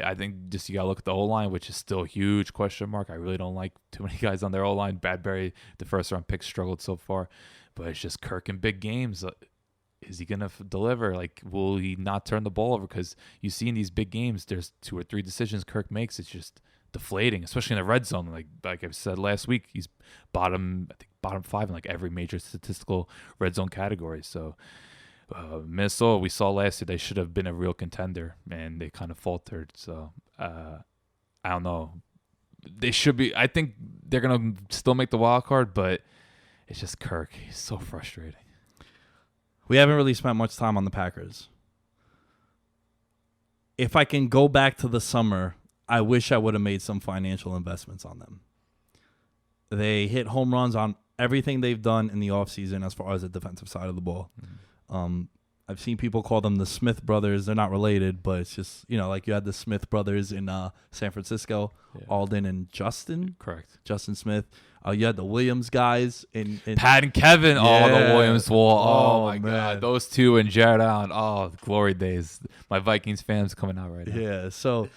I think just you got to look at the O-line, which is still a huge question mark. I really don't like too many guys on their O-line. Badbury, the first-round pick, struggled so far. But it's just Kirk in big games. Is he going to deliver? Like, will he not turn the ball over? Because you see in these big games, there's 2 or 3 decisions Kirk makes. It's just deflating, especially in the red zone. Like I said last week, he's bottom 5 in like every major statistical red zone category. So Minnesota, we saw last year, they should have been a real contender, and they kind of faltered. So I don't know. They should be. I think they're going to still make the wild card, but it's just Kirk. He's so frustrating. We haven't really spent much time on the Packers. If I can go back to the summer, I wish I would have made some financial investments on them. They hit home runs on everything they've done in the offseason as far as the defensive side of the ball. Mm-hmm. I've seen people call them the Smith brothers. They're not related, but it's just, like you had the Smith brothers in San Francisco, Alden and Justin. Correct. Justin Smith. You had the Williams guys in Pat and Kevin. Yeah. Oh, the Williams wall. Oh my God. Those two and Jared Allen. Oh, the glory days. My Vikings fans coming out right now. Yeah. So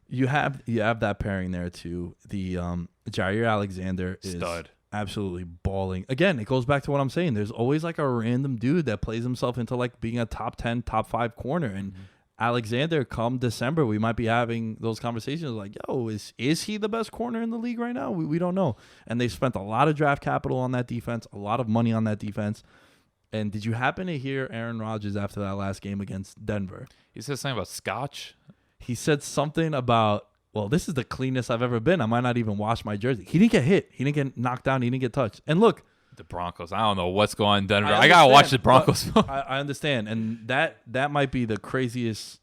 you have that pairing there too. The Jair Alexander is stud. Absolutely balling. Again, it goes back to what I'm saying. There's always like a random dude that plays himself into like being a top 10, top 5 corner. And Alexander, come December, we might be having those conversations like, yo, is he the best corner in the league right now? We don't know. And they've spent a lot of draft capital on that defense, a lot of money on that defense. And did you happen to hear Aaron Rodgers after that last game against Denver? He said something about scotch. He said something about, well, this is the cleanest I've ever been. I might not even wash my jersey. He didn't get hit. He didn't get knocked down. He didn't get touched. And look. The Broncos. I don't know what's going on in Denver. I got to watch the Broncos. I understand. And that might be the craziest.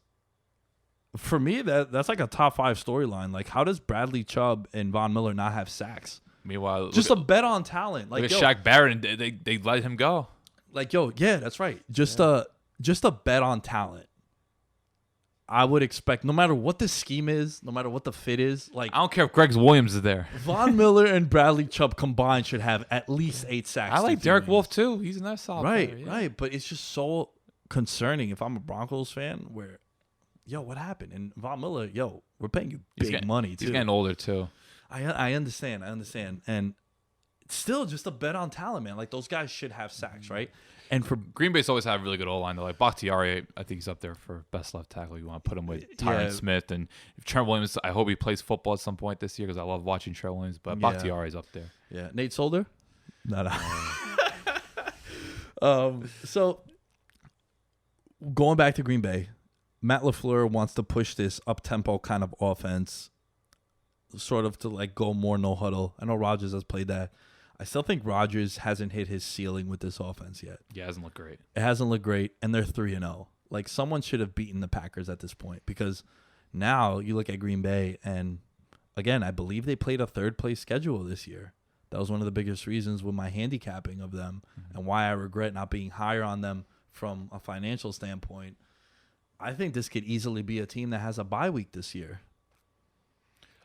For me, that's like a top 5 storyline. Like, how does Bradley Chubb and Von Miller not have sacks? Meanwhile, just a bet on talent. Like, look at Shaq Barrett, and they let him go. Like, yeah, that's right. Just a bet on talent. I would expect, no matter what the scheme is, no matter what the fit is, like, I don't care if Greg Williams is there. Von Miller and Bradley Chubb combined should have at least 8 sacks. I like Derek Wolfe too. He's a nice solid player. Right. But it's just so concerning if I'm a Broncos fan. Where, yo, what happened? And Von Miller, yo, we're paying you big money too. He's getting older too. I understand, and still just a bet on talent, man. Like those guys should have sacks, right? And for Green Bay's always had a really good O-line though. Like Bakhtiari, I think he's up there for best left tackle. You want to put him with Tyron Smith and Trent Williams. I hope he plays football at some point this year because I love watching Trent Williams. But Bakhtiari's up there. Yeah, Nate Solder. No. So going back to Green Bay, Matt LaFleur wants to push this up-tempo kind of offense, sort of to like go more no huddle. I know Rodgers has played that. I still think Rodgers hasn't hit his ceiling with this offense yet. Yeah, it hasn't looked great. It hasn't looked great, and they're 3-0. Like someone should have beaten the Packers at this point because now you look at Green Bay, and again, I believe they played a third-place schedule this year. That was one of the biggest reasons with my handicapping of them and why I regret not being higher on them from a financial standpoint. I think this could easily be a team that has a bye week this year.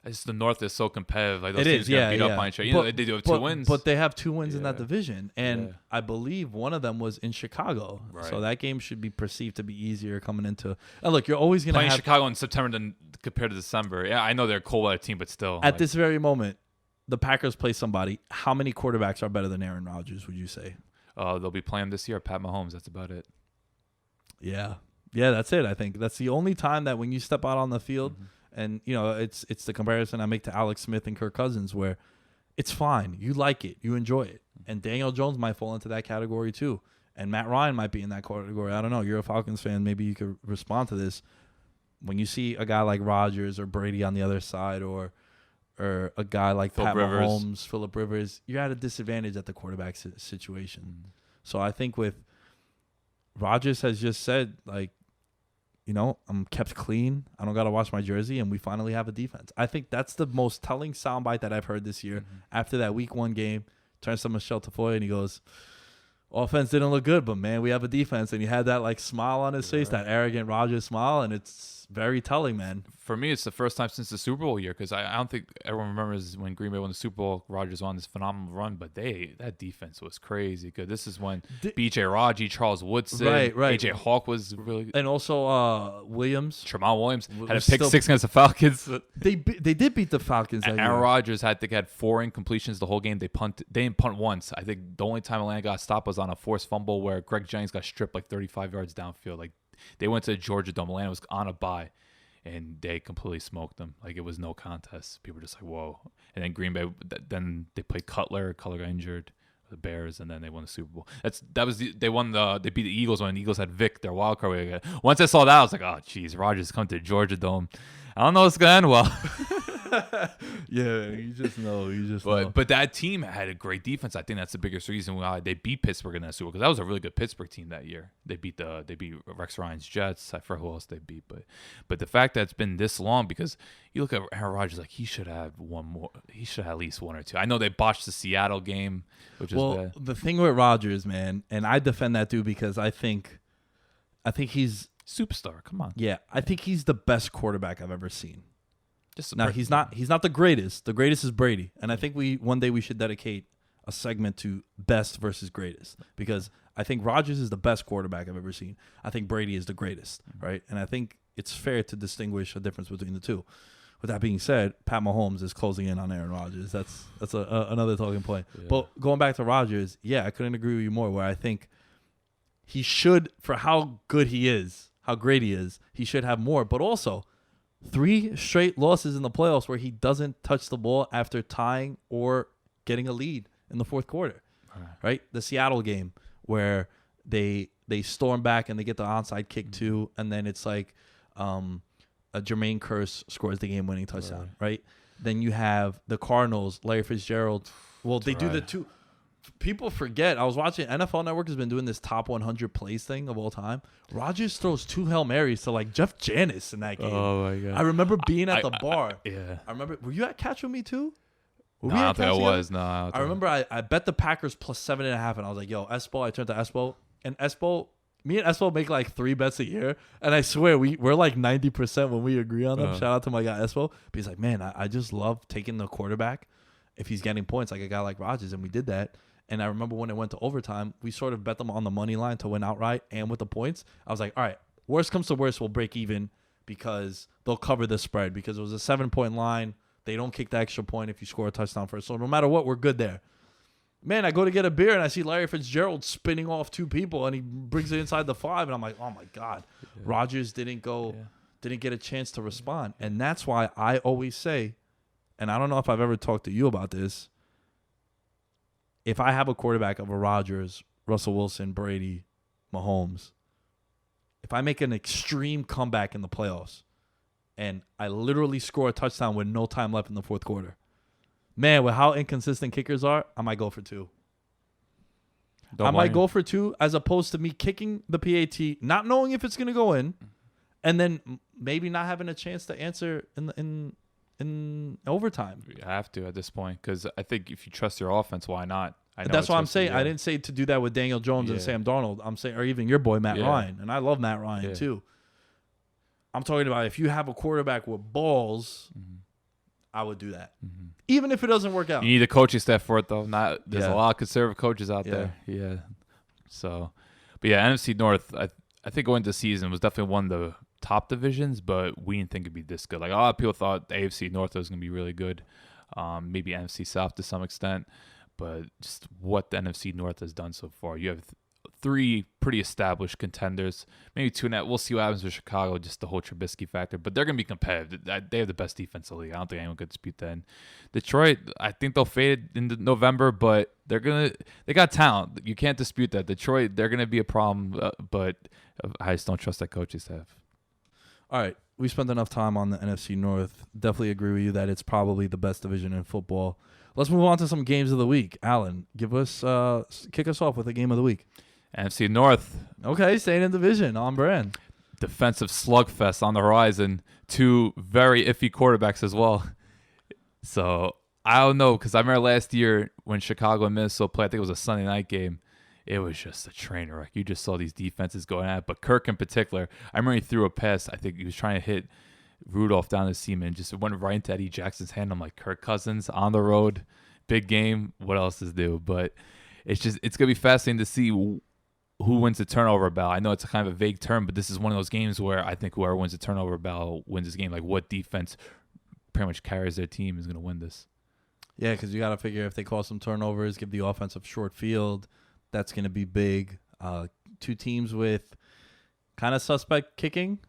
It's the North is so competitive. Like those It teams is, get beat up on each other. You know, they do have 2 wins. But they have 2 wins in that division. And I believe one of them was in Chicago. Right. So that game should be perceived to be easier coming into. And look, you're always going to have. Playing Chicago in September than compared to December. Yeah, I know they're a cold weather team, but still. At this very moment, the Packers play somebody. How many quarterbacks are better than Aaron Rodgers, would you say? They'll be playing this year. Pat Mahomes. That's about it. Yeah. Yeah, that's it, I think. That's the only time that when you step out on the field, and, you know, it's the comparison I make to Alex Smith and Kirk Cousins, where it's fine. You like it. You enjoy it. And Daniel Jones might fall into that category too. And Matt Ryan might be in that category. I don't know. You're a Falcons fan. Maybe you could respond to this. When you see a guy like Rodgers or Brady on the other side or a guy like Pat Mahomes, Phillip Rivers, you're at a disadvantage at the quarterback situation. So I think with Rodgers has just said, like, you know, I'm kept clean. I don't got to wash my jersey, and we finally have a defense. I think that's the most telling soundbite that I've heard this year. After that Week 1 game, turns to Michelle Tafoya, and he goes, offense didn't look good, but, man, we have a defense. And he had that, like, smile on his face, that arrogant Rodgers smile, and it's very telling, man. For me, it's the first time since the Super Bowl year because I don't think everyone remembers when Green Bay won the Super Bowl, Rodgers on this phenomenal run, but that defense was crazy good. This is when B.J. Raji, Charles Woodson, A.J. Hawk was really good. And also Williams. Tremont Williams had a pick 6 against the Falcons. They did beat the Falcons. Aaron Rodgers had 4 incompletions the whole game. They didn't punt once. I think the only time Atlanta got stopped was on a forced fumble where Greg Jennings got stripped like 35 yards downfield. Like, they went to the Georgia Dome. Atlanta was on a bye, and they completely smoked them. Like, it was no contest. People were just like, whoa. And then Green Bay, then they played Cutler. Cutler got injured. The Bears, and then they won the Super Bowl. They beat the Eagles when the Eagles had Vic, their wild card. Once I saw that, I was like, oh, geez, Rodgers come to the Georgia Dome. I don't know if it's going to end well. Yeah, you just know. But that team had a great defense. I think that's the biggest reason why they beat Pittsburgh in that Super Bowl, because that was a really good Pittsburgh team that year. They beat Rex Ryan's Jets. I forget who else they beat, but the fact that it's been this long, because you look at Aaron Rodgers, like, he should have one more. He should have at least 1 or 2. I know they botched the Seattle game, which is bad. The thing with Rodgers, man, and I defend that dude because I think he's superstar. Come on. Yeah, I think he's the best quarterback I've ever seen. Now he's not the greatest. The greatest is Brady, and I think one day we should dedicate a segment to best versus greatest, because I think Rodgers is the best quarterback I've ever seen. I think Brady is the greatest, right? And I think it's fair to distinguish a difference between the two. With that being said, Pat Mahomes is closing in on Aaron Rodgers. That's another talking point. Yeah. But going back to Rodgers, yeah, I couldn't agree with you more. Where I think he should, for how good he is, how great he is, he should have more. But also, 3 straight losses in the playoffs where he doesn't touch the ball after tying or getting a lead in the fourth quarter, right? The Seattle game where they storm back and they get the onside kick too, and then it's like Jermaine Kearse scores the game-winning touchdown, right? Then you have the Cardinals, Larry Fitzgerald. Well, they do the 2. People forget. I was watching. NFL Network has been doing this top 100 plays thing of all time. Rodgers throws 2 Hail Marys to, like, Jeff Janis in that game. Oh, my God. I remember being at the bar. Yeah. I remember. Were you at Catch With Me too? No, I don't think I was. No, I remember I bet the Packers plus 7.5, and I was like, yo, Espo. I turned to Espo, and Espo, me and Espo make like 3 bets a year, and I swear we're like 90% when we agree on them. Shout out to my guy Espo. But he's like, man, I just love taking the quarterback if he's getting points, like a guy like Rodgers, and we did that. And I remember when it went to overtime, we sort of bet them on the money line to win outright and with the points. I was like, all right, worst comes to worst, we'll break even because they'll cover the spread because it was a 7-point line. They don't kick the extra point if you score a touchdown first. So no matter what, we're good there. Man, I go to get a beer and I see Larry Fitzgerald spinning off 2 people and he brings it inside the 5. And I'm like, oh my God. Yeah. Rodgers didn't get a chance to respond. And that's why I always say, and I don't know if I've ever talked to you about this, if I have a quarterback of a Rodgers, Russell Wilson, Brady, Mahomes, if I make an extreme comeback in the playoffs and I literally score a touchdown with no time left in the fourth quarter, man, with how inconsistent kickers are, I might go for 2. I might go for 2 as opposed to me kicking the PAT, not knowing if it's going to go in, and then maybe not having a chance to answer in overtime. You have to at this point because I think if you trust your offense, why not? That's what I'm saying. I didn't say to do that with Daniel Jones and Sam Darnold. I'm saying, or even your boy Matt Ryan, and I love Matt Ryan too. I'm talking about if you have a quarterback with balls, I would do that, even if it doesn't work out. You need a coaching staff for it though. There's a lot of conservative coaches out there. Yeah. So, but yeah, NFC North. I think going into the season was definitely one of the top divisions, but we didn't think it'd be this good. Like a lot of people thought the AFC North was going to be really good, maybe NFC South to some extent, but just what the NFC North has done so far. You have 3 pretty established contenders, maybe 2 and that. We'll see what happens with Chicago, just the whole Trubisky factor, but they're going to be competitive. They have the best defense in the league. I don't think anyone could dispute that. And Detroit, I think they'll fade in November, but they got talent. You can't dispute that. Detroit, they're going to be a problem, but I just don't trust that coaching staff. All right, we spent enough time on the NFC North. Definitely agree with you that it's probably the best division in football. Let's move on to some games of the week. Alan, kick us off with a game of the week. NFC North. Okay, staying in division, on brand. Defensive slugfest on the horizon. 2 very iffy quarterbacks as well. So I don't know, because I remember last year when Chicago and Minnesota played, I think it was a Sunday night game. It was just a train wreck. You just saw these defenses going at it. But Kirk in particular, I remember he threw a pass. I think he was trying to hit Rudolph down the seam and just went right into Eddie Jackson's hand. I'm like, Kirk Cousins on the road, big game. What else is due? But it's going to be fascinating to see who wins the turnover battle. I know it's a kind of a vague term, but this is one of those games where I think whoever wins the turnover battle wins this game. Like what defense pretty much carries their team is going to win this. Yeah, because you got to figure if they cause some turnovers, give the offensive short field, that's going to be big. 2 teams with kind of suspect kicking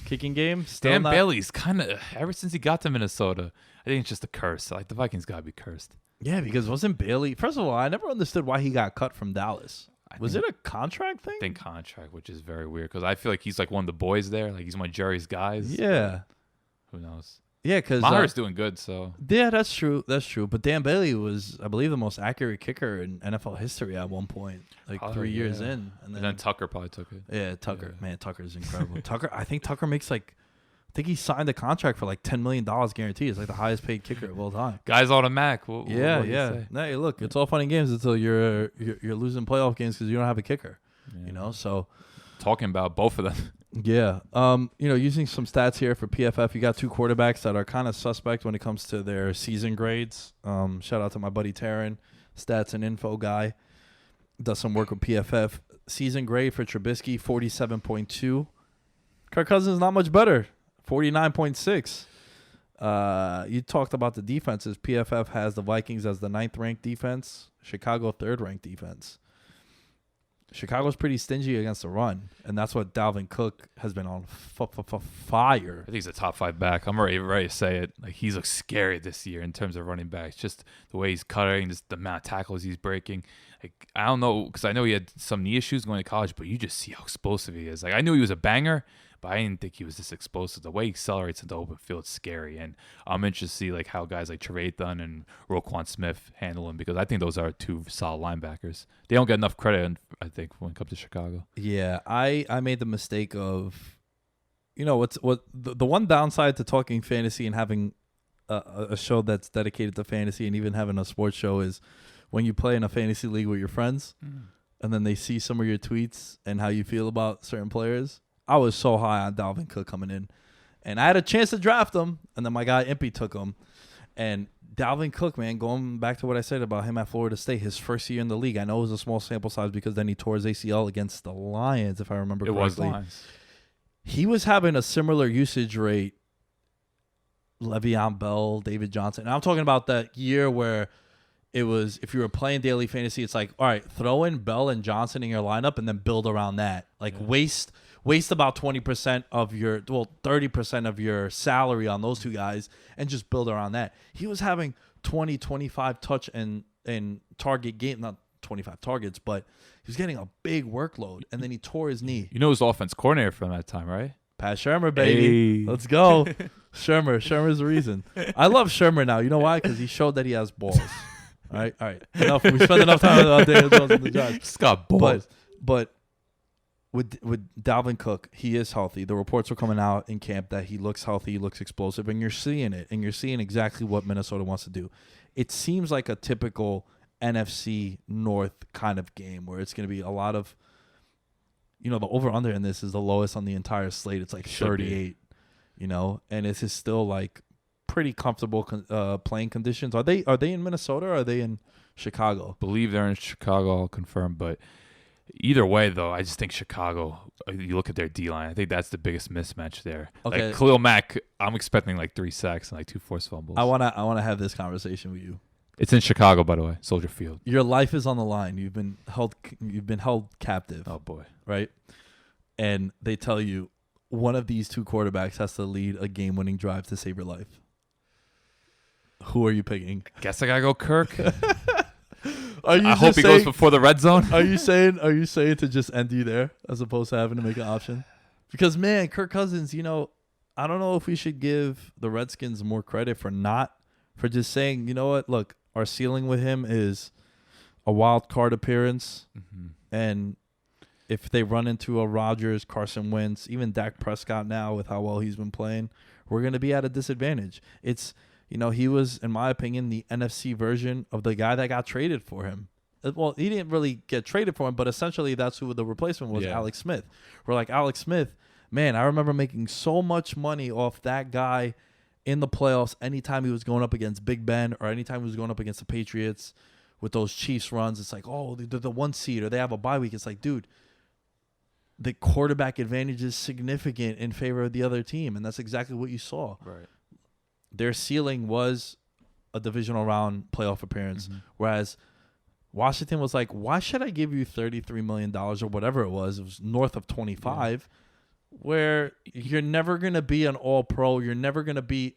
game. Dan Bailey's kind of, ever since he got to Minnesota, I think it's just a curse. Like the Vikings got to be cursed. Yeah, because wasn't Bailey, first of all, I never understood why he got cut from Dallas. Was it a contract thing? I think contract, which is very weird because I feel like he's like one of the boys there. Like he's one of Jerry's guys. Yeah. Who knows? Yeah, because Maher's doing good, so. Yeah, that's true. That's true. But Dan Bailey was, I believe, the most accurate kicker in NFL history at one point, like 3 years in. And then Tucker probably took it. Yeah, Tucker. Yeah. Man, Tucker's incredible. I think Tucker makes I think he signed a contract for like $10 million guaranteed. It's like the highest paid kicker of all time. Guys on a Mac. What Hey, look, it's all fun and games until you're losing playoff games because you don't have a kicker. Yeah. So talking about both of them. Yeah. Using some stats here for PFF, you got 2 quarterbacks that are kind of suspect when it comes to their season grades. Shout out to my buddy Taryn, stats and info guy. Does some work with PFF. Season grade for Trubisky, 47.2. Kirk Cousins not much better, 49.6. You talked about the defenses. PFF has the Vikings as the 9th ranked defense, Chicago 3rd ranked defense. Chicago's pretty stingy against the run, and that's what Dalvin Cook has been on fire. I think he's a top 5 back. I'm ready to say it. Like he looks scary this year in terms of running backs. Just the way he's cutting, just the amount of tackles he's breaking. Like I don't know, because I know he had some knee issues going to college, but you just see how explosive he is. Like I knew he was a banger, but I didn't think he was this explosive. The way he accelerates into open field is scary, and I'm interested to see like how guys like Trevathan and Roquan Smith handle him because I think those are 2 solid linebackers. They don't get enough credit, I think, when it comes to Chicago. Yeah, I made the mistake of, the one downside to talking fantasy and having a show that's dedicated to fantasy and even having a sports show is when you play in a fantasy league with your friends and then they see some of your tweets and how you feel about certain players. I was so high on Dalvin Cook coming in, and I had a chance to draft him, and then my guy Impey took him. And Dalvin Cook, man, going back to what I said about him at Florida State, his first year in the league. I know it was a small sample size because then he tore his ACL against the Lions, if I remember correctly. It was Lions. He was having a similar usage rate, Le'Veon Bell, David Johnson. And I'm talking about that year where it was, if you were playing daily fantasy, it's like, all right, throw in Bell and Johnson in your lineup and then build around that. Like waste about 20% of your, 30% of your salary on those two guys and just build around that. He was having 20, 25 touch and target game, not 25 targets, but he was getting a big workload, and then he tore his knee. You know his offense coordinator from that time, right? Pat Shurmur, baby. Hey. Let's go. Shermer's the reason. I love Shurmur now. You know why? Because he showed that he has balls. All right. Enough. We spent enough time on Daniel Jones and the Giants. Just got balls. But with Dalvin Cook, he is healthy. The reports are coming out in camp that he looks healthy, he looks explosive, and you're seeing it, and you're seeing exactly what Minnesota wants to do. It seems like a typical NFC North kind of game where it's going to be a lot of, the over-under in this is the lowest on the entire slate. It's like 38, and it's just still like pretty comfortable playing conditions. Are they in Minnesota or are they in Chicago? Believe they're in Chicago, I'll confirm, but either way, though, I just think Chicago, you look at their D-line, I think that's the biggest mismatch there. Okay. Like Khalil Mack, I'm expecting like 3 sacks and like 2 forced fumbles. I wanna have this conversation with you. It's in Chicago, by the way, Soldier Field. Your life is on the line. You've been held captive. Oh, boy. Right? And they tell you one of these two quarterbacks has to lead a game-winning drive to save your life. Who are you picking? Guess I gotta go Kirk. I hope he goes before the red zone. Are you saying to just end you there as opposed to having to make an option? Because, man, Kirk Cousins, I don't know if we should give the Redskins more credit for just saying, you know what, look, our ceiling with him is a wild card appearance. Mm-hmm. And if they run into a Rodgers, Carson Wentz, even Dak Prescott now with how well he's been playing, we're going to be at a disadvantage. It's, he was, in my opinion, the NFC version of the guy that got traded for him. Well, he didn't really get traded for him, but essentially that's who the replacement was, Alex Smith. We're like, Alex Smith, man, I remember making so much money off that guy in the playoffs anytime he was going up against Big Ben or anytime he was going up against the Patriots with those Chiefs runs. It's like, oh, they're the 1 seed or they have a bye week. It's like, dude, the quarterback advantage is significant in favor of the other team, and that's exactly what you saw. Right. Their ceiling was a divisional round playoff appearance, whereas Washington was like, why should I give you $33 million or whatever it was? It was north of 25, where you're never going to be an all-pro. You're never going to be.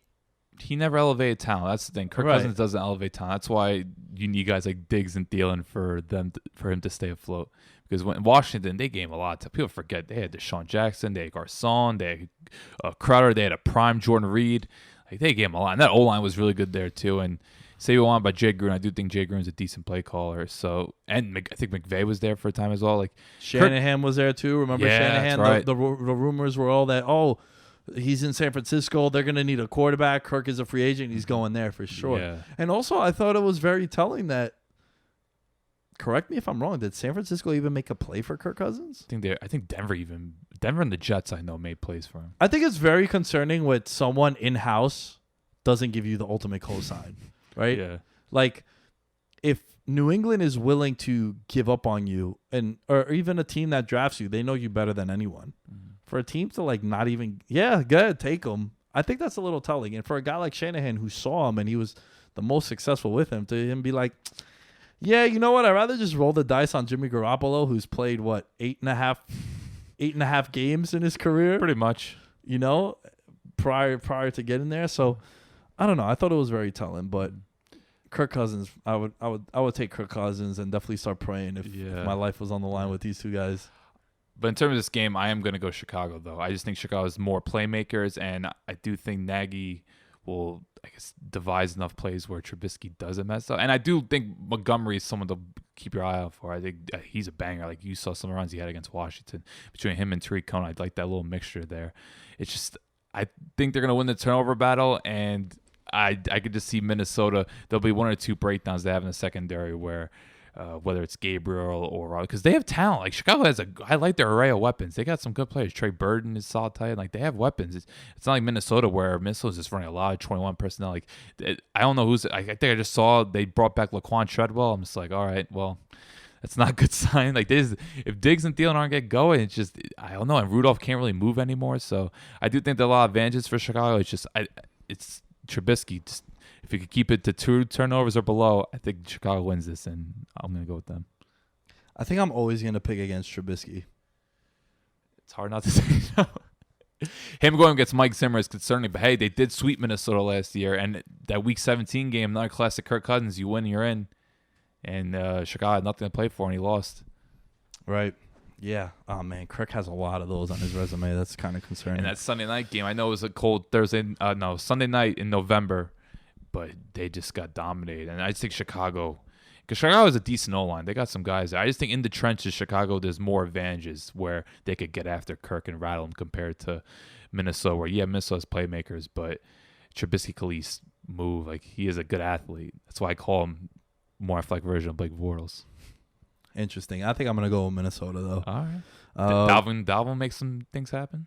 He never elevated talent. That's the thing. Kirk Cousins doesn't elevate talent. That's why you need guys like Diggs and Thielen for him to stay afloat. Because when Washington, they gave him a lot. People forget they had Deshaun Jackson, they had Garcon, they had Crowder, they had a prime Jordan Reed. Like, they gave him a lot. And that O-line was really good there, too. And say you want about Jay Gruden, I do think Jay Gruden's a decent play caller. So, and I think McVay was there for a time as well. Like Shanahan was there, too. Remember Shanahan? Right. The rumors were all that, he's in San Francisco. They're going to need a quarterback. Kirk is a free agent. He's going there for sure. Yeah. And also, I thought it was very telling that, correct me if I'm wrong, did San Francisco even make a play for Kirk Cousins? I think Denver and the Jets, I know, made plays for him. I think it's very concerning when someone in-house doesn't give you the ultimate cosign, right? Yeah. Like, if New England is willing to give up on you, or even a team that drafts you, they know you better than anyone. Mm-hmm. For a team to, like, not even, go ahead, take them, I think that's a little telling. And for a guy like Shanahan who saw him and he was the most successful with him, to him be like, yeah, you know what? I'd rather just roll the dice on Jimmy Garoppolo, who's played, 8.5 games in his career? Pretty much. Prior to getting there. So, I don't know. I thought it was very telling, but Kirk Cousins, I would take Kirk Cousins and definitely start praying if my life was on the line with these two guys. But in terms of this game, I am going to go Chicago, though. I just think Chicago has more playmakers, and I do think Nagy will, I guess, devise enough plays where Trubisky doesn't mess up. And I do think Montgomery is someone to keep your eye out for. I think he's a banger. Like, you saw some runs he had against Washington. Between him and Tariq Cohen, I'd like that little mixture there. It's just, I think they're going to win the turnover battle, and I could just see Minnesota. There'll be 1 or 2 breakdowns they have in the secondary where whether it's Gabriel or because they have talent. Like Chicago has I like their array of weapons. They got some good players. Trey Burton is solid tight. Like they have weapons. It's not like Minnesota where Minnesota's just running a lot of 21 personnel. Like I don't know who's. I think I just saw they brought back Laquan Treadwell. I'm just like, all right, well, that's not a good sign. Like if Diggs and Thielen aren't get going, it's just I don't know. And Rudolph can't really move anymore. So I do think there are a lot of advantages for Chicago. It's just it's Trubisky. Just, if you could keep it to 2 turnovers or below, I think Chicago wins this, and I'm going to go with them. I think I'm always going to pick against Trubisky. It's hard not to say no. Him going against Mike Zimmer is concerning, but hey, they did sweep Minnesota last year, and that Week 17 game, another classic Kirk Cousins, you win, you're in. And Chicago had nothing to play for, and he lost. Right. Yeah. Oh, man, Kirk has a lot of those on his resume. That's kind of concerning. And that Sunday night game, I know it was a cold Sunday night in November, but they just got dominated. And I just think Chicago, because Chicago is a decent O-line. They got some guys there. I just think in the trenches, Chicago, there's more advantages where they could get after Kirk and rattle him compared to Minnesota, where, yeah, Minnesota's playmakers, but Trubisky can at least move. Like, he is a good athlete. That's why I call him more athletic version of Blake Bortles. Interesting. I think I'm going to go with Minnesota, though. All right. Dalvin makes some things happen?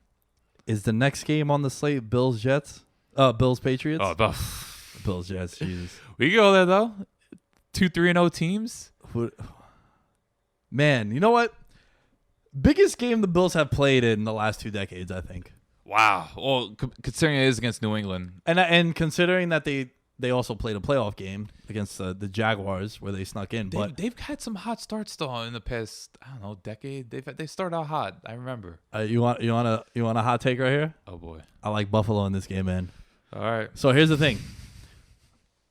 Is the next game on the slate Bills-Jets? Bills-Patriots? Oh, Bills-Jets, Jesus. We go there, though. 2-3-0 teams. Man, you know what? Biggest game the Bills have played in the last 2 decades, I think. Wow. Well, considering it is against New England. And considering that they also played a playoff game against the Jaguars where they snuck in. But they've had some hot starts, though, in the past, I don't know, decade. They started out hot. I remember. You want a hot take right here? Oh, boy. I like Buffalo in this game, man. All right. So here's the thing.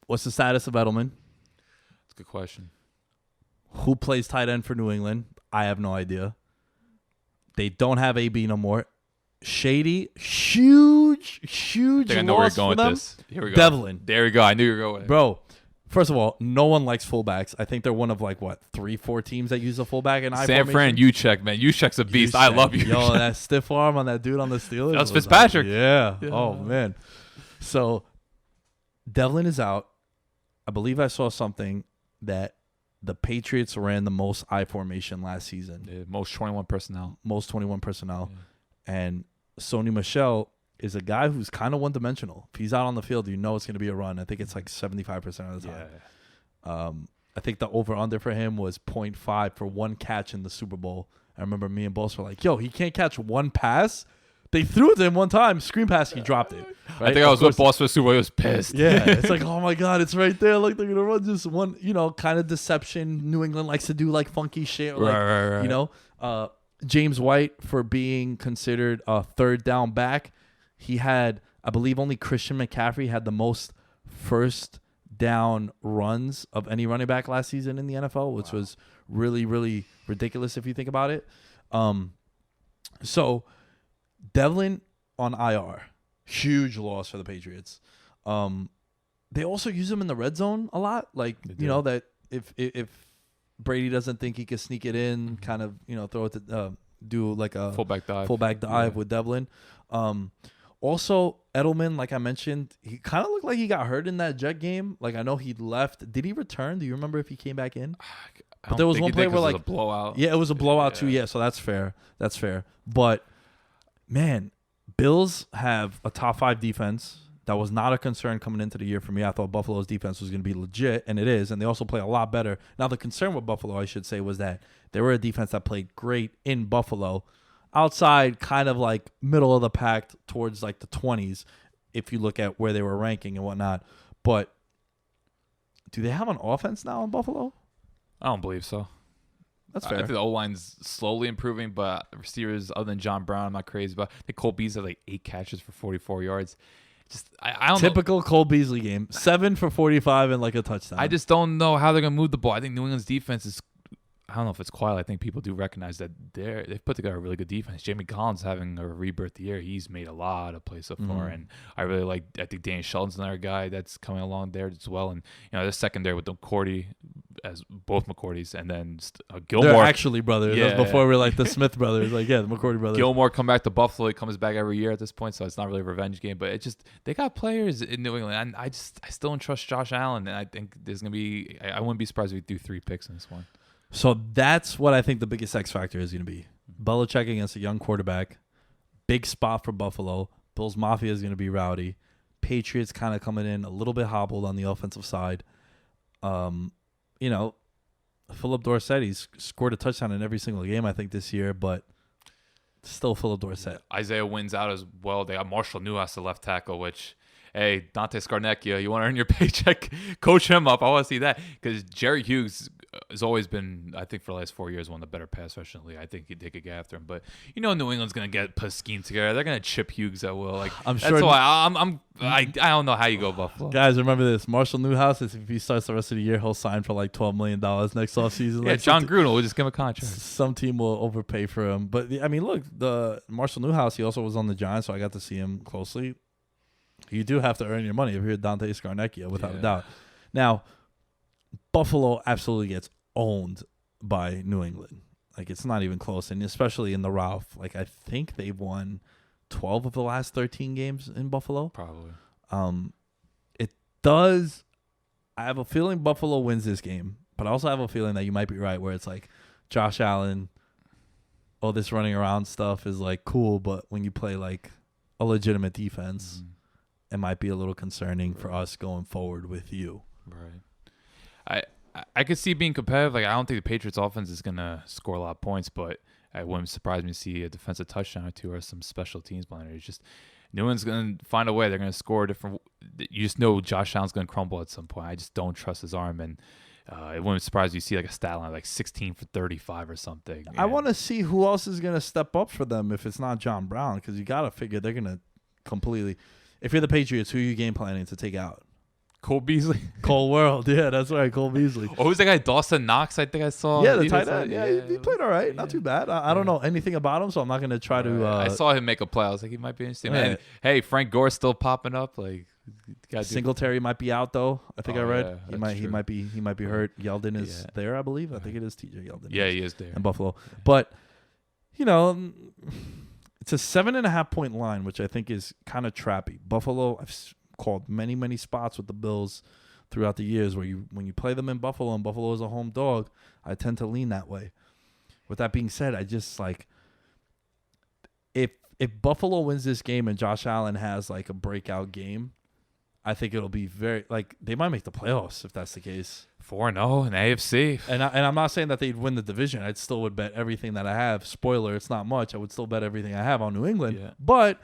What's the status of Edelman? That's a good question. Who plays tight end for New England? I have no idea. They don't have AB no more. Shady, huge I think I know where you're going with this. Here we go. Devlin. There we go. I knew you were going with it. Bro, first of all, no one likes fullbacks. I think they're one of 3-4 teams that use a fullback in I San Fran, Juszczyk, man. Juszczyk's a beast. I love you. Yo, that stiff arm on that dude on the Steelers. That's Fitzpatrick. Yeah. Oh, man. So, Devlin is out. I believe I saw something that the Patriots ran the most I formation last season. Yeah, most 21 personnel. Yeah. And Sony Michel is a guy who's kind of one-dimensional. If he's out on the field, you know it's going to be a run. I think it's 75% of the time. Yeah. I think the over-under for him was 0.5 for one catch in the Super Bowl. I remember me and Boss were like, yo, he can't catch one pass? They threw it to him one time, screen pass, he dropped it. Right? I think I was with Boss for the Super Bowl. He was pissed. Yeah, it's like, oh my God, it's right there. Like, they're going to run just one, kind of deception. New England likes to do funky shit. Right. James White, for being considered a third down back, he had, I believe only Christian McCaffrey had the most first down runs of any running back last season in the NFL, which was really, really ridiculous if you think about it. So Devlin on IR, huge loss for the Patriots. They also use him in the red zone a lot. That if Brady doesn't think he can sneak it in, kind of, throw it to do a fullback dive with Devlin. Also, Edelman, like I mentioned, he kind of looked like he got hurt in that Jet game. I know he left. Did he return? Do you remember if he came back in? But there was one play where it was a blowout. Yeah, it was a blowout too. Yeah, so that's fair. But man, Bills have a top 5 defense. That was not a concern coming into the year for me. I thought Buffalo's defense was going to be legit, and it is, and they also play a lot better. Now, the concern with Buffalo, I should say, was that they were a defense that played great in Buffalo, outside kind of middle of the pack towards the 20s, if you look at where they were ranking and whatnot. But do they have an offense now in Buffalo? I don't believe so. That's fair. I think the O-line's slowly improving, but receivers other than John Brown, I'm not crazy about. I think Cole Beasley had 8 catches for 44 yards. I don't Typical know. Cole Beasley game. 7 for 45 and a touchdown. I just don't know how they're going to move the ball. I think New England's defense is, I don't know if it's quiet. I think people do recognize that they've put together a really good defense. Jamie Collins having a rebirth year. He's made a lot of plays so far. And I think Danny Shelton's another guy that's coming along there as well. And, the secondary with Cordy, as both McCourties, and then They're Gilmore. actually brothers. Yeah. That's before we're like the Smith brothers. Like, yeah, the McCourty brothers. Gilmore come back to Buffalo. He comes back every year at this point, so it's not really a revenge game. But it just they got players in New England, and I still don't trust Josh Allen, and I think there's gonna be. I wouldn't be surprised if we do 3 picks in this one. So that's what I think the biggest X factor is going to be. Belichick against a young quarterback. Big spot for Buffalo. Bills Mafia is going to be rowdy. Patriots kind of coming in a little bit hobbled on the offensive side. Philip Dorsett, he's scored a touchdown in every single game, I think, this year, but still Philip Dorsett. Isaiah wins out as well. They got Marshall Newhouse, the left tackle, which, hey, Dante Scarnecchia, you want to earn your paycheck? Coach him up. I want to see that because Jerry Hughes has always been, I think, for the last 4 years, one of the better pass rushers in the league. I think they could get after him. But, New England's going to put a scheme together. They're going to chip Hughes at will. Like, I'm that's sure. why I don't know how you go Buffalo. Guys, remember this. Marshall Newhouse, if he starts the rest of the year, he'll sign for like $12 million next offseason. Yeah, like John Gruden will just give him a contract. Some team will overpay for him. But, I mean, look, the Marshall Newhouse, he also was on the Giants, so I got to see him closely. You do have to earn your money if you're Dante Scarnecchia, without a doubt. Now, Buffalo absolutely gets owned by New England. Like, it's not even close, and especially in the Ralph. Like, I think they've won 12 of the last 13 games in Buffalo. Probably. It does. I have a feeling Buffalo wins this game, but I also have a feeling that you might be right, where it's like Josh Allen, all this running around stuff is like cool, but when you play like a legitimate defense, it might be a little concerning for us going forward with you. Right. I could see being competitive. Like, I don't think the Patriots offense is gonna score a lot of points, but it wouldn't surprise me to see a defensive touchdown or two or some special teams blender. It's just New England's gonna find a way. They're gonna score different. You just know Josh Allen's gonna crumble at some point. I just don't trust his arm, and it wouldn't surprise me to see like a stat line like 16 for 35 or something. I want to see who else is gonna step up for them if it's not John Brown, because you gotta figure they're gonna completely. If you're the Patriots, who are you game planning to take out? Cole Beasley. Cole World. Yeah, that's right. Cole Beasley. Oh, who's that guy? Dawson Knox, I think I saw. Yeah, the tight end. Yeah, he played all right. Not too bad. I don't know anything about him, so I'm not going to try to. I saw him make a play. I was like, he might be interesting. Right. And, hey, Frank Gore's still popping up. Like, Singletary might be out though. I think I read he might be hurt. Yeldon is there, I believe. I think it is TJ Yeldon. Yeah, he is there in Buffalo. But it's a 7.5 point line, which I think is kind of trappy. Buffalo, I've called many spots with the Bills throughout the years where when you play them in Buffalo and Buffalo is a home dog, I tend to lean that way. With that being said, I just like if Buffalo wins this game and Josh Allen has like a breakout game, I think it'll be they might make the playoffs if that's the case. 4-0 in the AFC. And I'm not saying that they'd win the division. I still would bet everything that I have. Spoiler, it's not much. I would still bet everything I have on New England. Yeah. But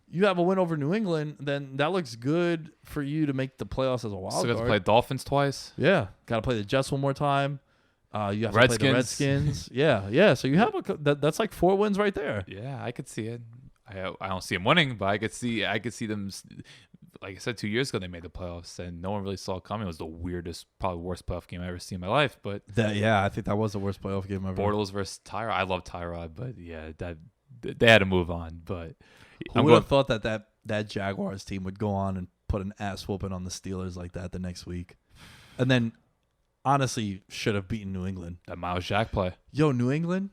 you have a win over New England, then that looks good for you to make the playoffs as a wild card. Still got to play Dolphins twice. Yeah. Got to play the Jets one more time. You have to play the Redskins. Yeah. So you have that's like 4 wins right there. Yeah, I could see it. I don't see them winning, but I could see them. Like I said, 2 years ago they made the playoffs, and no one really saw it coming. It was the weirdest, probably worst playoff game I've ever seen in my life. But I think that was the worst playoff game ever. Bortles versus Tyrod. I love Tyrod, but yeah, that they had to move on. But who would have thought that Jaguars team would go on and put an ass whooping on the Steelers like that the next week, and then honestly should have beaten New England. That Miles Jack play. Yo, New England.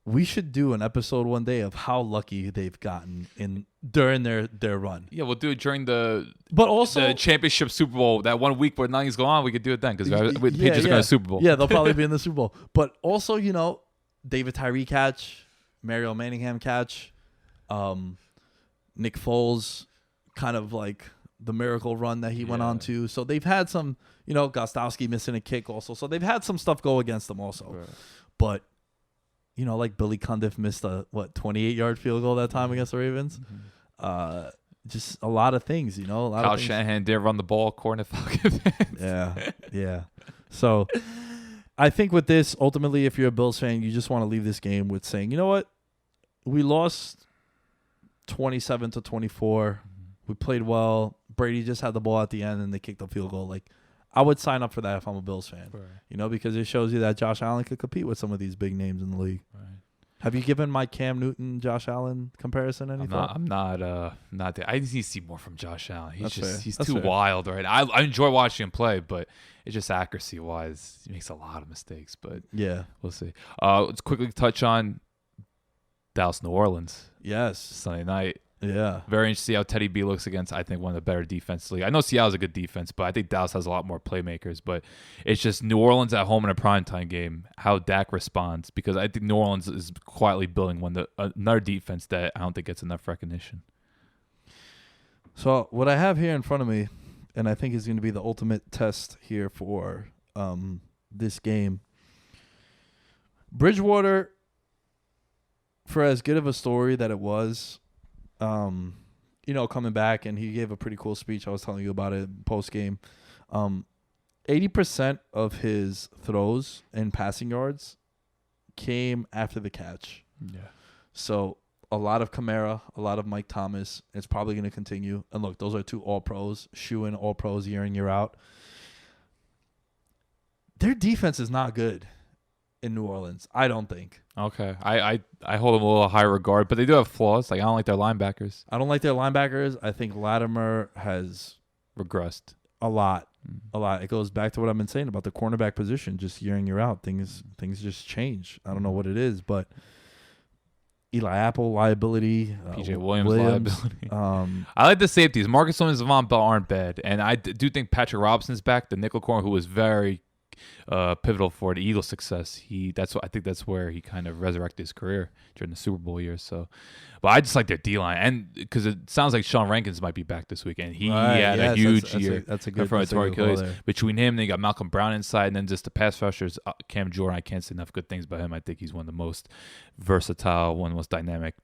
We should do an episode one day of how lucky they've gotten during their run. Yeah, we'll do it during the championship Super Bowl. That 1 week where nothing's going on, we could do it then because Patriots are going to Super Bowl. Yeah, they'll probably be in the Super Bowl. But also, David Tyree catch, Mario Manningham catch, Nick Foles, kind of like the miracle run that he went on to. So they've had some, Gostowski missing a kick also. So they've had some stuff go against them also. Right. But like Billy Cundiff missed a 28-yard field goal that time against the Ravens. Mm-hmm. Just a lot of things, a lot Kyle of things. Shanahan did run the ball according to Falcons. Yeah. So I think with this, ultimately, if you're a Bills fan, you just want to leave this game with saying, you know what? We lost 27-24. Mm-hmm. We played well. Brady just had the ball at the end, and they kicked the field goal. Like, I would sign up for that if I'm a Bills fan, right. Because it shows you that Josh Allen could compete with some of these big names in the league. Right. Have you given my Cam Newton, Josh Allen comparison any thought? I'm not there. I just need to see more from Josh Allen. That's fair. He's That's too fair. wild right now. I enjoy watching him play, but it's just accuracy wise, he makes a lot of mistakes. But Yeah. we'll see. Let's quickly touch on Dallas, New Orleans Yes. Sunday night. Yeah. Very interesting to see how Teddy B looks against, I think, one of the better defense league. I know Seattle's a good defense, but I think Dallas has a lot more playmakers. But it's just New Orleans at home in a primetime game, how Dak responds, because I think New Orleans is quietly building another defense that I don't think gets enough recognition. So what I have here in front of me, and I think is going to be the ultimate test here for this game, Bridgewater, for as good of a story that it was, coming back, and he gave a pretty cool speech. I was telling you about it post game. 80% of his throws and passing yards came after the catch. Yeah. So a lot of Kamara, a lot of Mike Thomas. It's probably going to continue. And look, those are two all-pros, shoe-in all-pros year in, year out. Their defense is not good in New Orleans, I don't think. Okay. I hold them a little higher regard, but they do have flaws. Like, I don't like their linebackers. I don't like their linebackers. I think Latimer has Regressed. a lot. It goes back to what I've been saying about the cornerback position, just year in, year out. Things just change. I don't know what it is, but Eli Apple liability, PJ Williams liability. I like the safeties. Marcus Williams and Von Bell aren't bad, and I do think Patrick Robinson's back, the nickel corner, who was very pivotal for the Eagles' success. I think that's where he kind of resurrected his career during the Super Bowl years. So, but I just like their D line, and because it sounds like Sean Rankins might be back this weekend. He had a huge year. That's a good Achilles. Between him, they got Malcolm Brown inside, and then just the pass rushers, Cam Jordan. I can't say enough good things about him. I think he's one of the most versatile, one of the most dynamic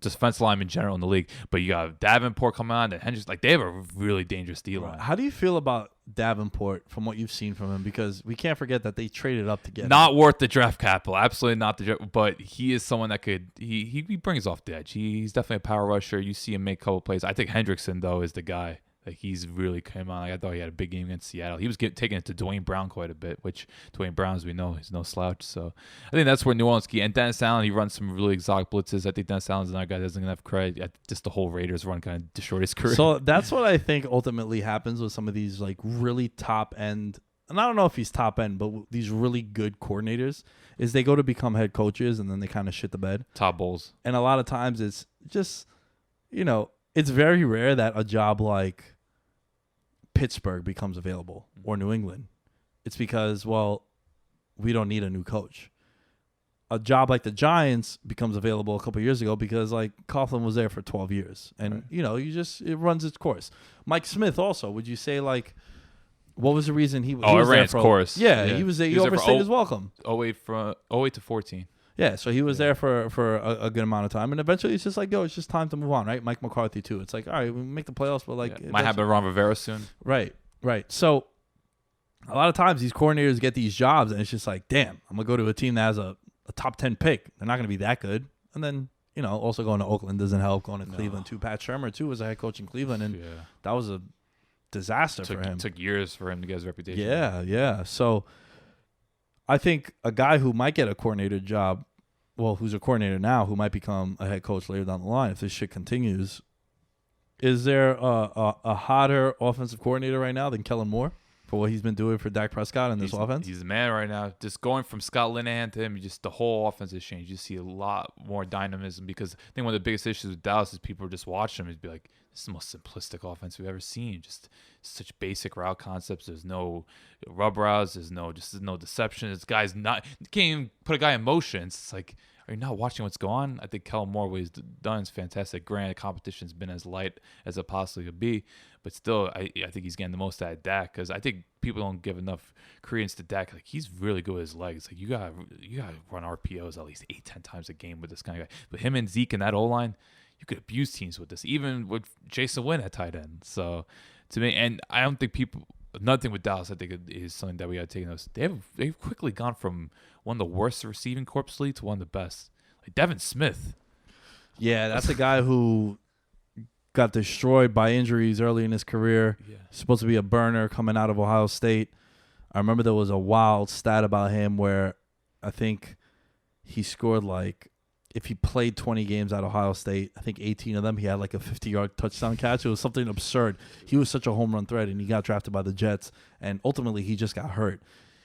defensive linemen in general in the league. But you got Davenport coming on, and Hendricks. Like, they have a really dangerous D line. How do you feel about Davenport from what you've seen from him? Because we can't forget that they traded up to get not him. Worth the draft capital, absolutely not the draft, but he is someone that could he brings off the edge. He's definitely a power rusher. You see him make a couple plays. I think Hendrickson though is the guy. Like, he's really came on. Like, I thought he had a big game against Seattle. He was taking it to Dwayne Brown quite a bit, which Dwayne Brown, as we know, is no slouch. So I think that's where New Orleans key. And Dennis Allen, he runs some really exotic blitzes. I think Dennis Allen's another guy that doesn't get enough credit. Just the whole Raiders run kind of destroyed his career. So that's what I think ultimately happens with some of these like really top end. And I don't know if he's top end, but these really good coordinators is they go to become head coaches and then they kind of shit the bed. Top Bowls. And a lot of times it's just, it's very rare that a job like Pittsburgh becomes available or New England. It's because, well, we don't need a new coach. A job like the Giants becomes available a couple of years ago because, like, Coughlin was there for 12 years. And, right. It runs its course. Mike Smith also, would you say, like, what was the reason he was it ran there its course. Yeah, he was there. He overstayed his welcome. 08 to 14. Yeah, so he was there for a good amount of time. And eventually it's just like, it's just time to move on, right? Mike McCarthy, too. It's like, all right, we make the playoffs, but, like... Might happen to Ron Rivera soon. Right. So a lot of times these coordinators get these jobs, and it's just like, damn, I'm going to go to a team that has a top 10 pick. They're not going to be that good. And then, also going to Oakland doesn't help. Going to Cleveland, too. Pat Shurmur, too, was a head coach in Cleveland, and that was a disaster for him. It took years for him to get his reputation. Yeah. So I think a guy who might get a coordinator job, who's a coordinator now, who might become a head coach later down the line if this shit continues, is there a hotter offensive coordinator right now than Kellen Moore for what he's been doing for Dak Prescott in this offense? He's the man right now. Just going from Scott Linehan to him, the whole offense has changed. You see a lot more dynamism because I think one of the biggest issues with Dallas is people are just watching him and be like, this is the most simplistic offense we've ever seen. Just such basic route concepts. There's no rub routes. There's no deception. This guy's not – you can't even put a guy in motion. It's like – are you not watching what's going on? I think Kellen Moore, what he's done is fantastic. Granted, the competition's been as light as it possibly could be, but still, I think he's getting the most out of Dak because I think people don't give enough credence to Dak. Like, he's really good with his legs. Like, you gotta run RPOs at least 8-10 times a game with this kind of guy. But him and Zeke and that O-line, you could abuse teams with this, even with Jason Wynn at tight end. So, to me, and I don't think people. Another thing with Dallas, I think, is something that we got to take notice. They've quickly gone from one of the worst receiving corps league to one of the best. Like Devin Smith. Yeah, that's a guy who got destroyed by injuries early in his career. Yeah. Supposed to be a burner coming out of Ohio State. I remember there was a wild stat about him where I think he scored like if he played 20 games at Ohio State, I think 18 of them, he had like a 50-yard touchdown catch. It was something absurd. He was such a home run threat, and he got drafted by the Jets, and ultimately he just got hurt.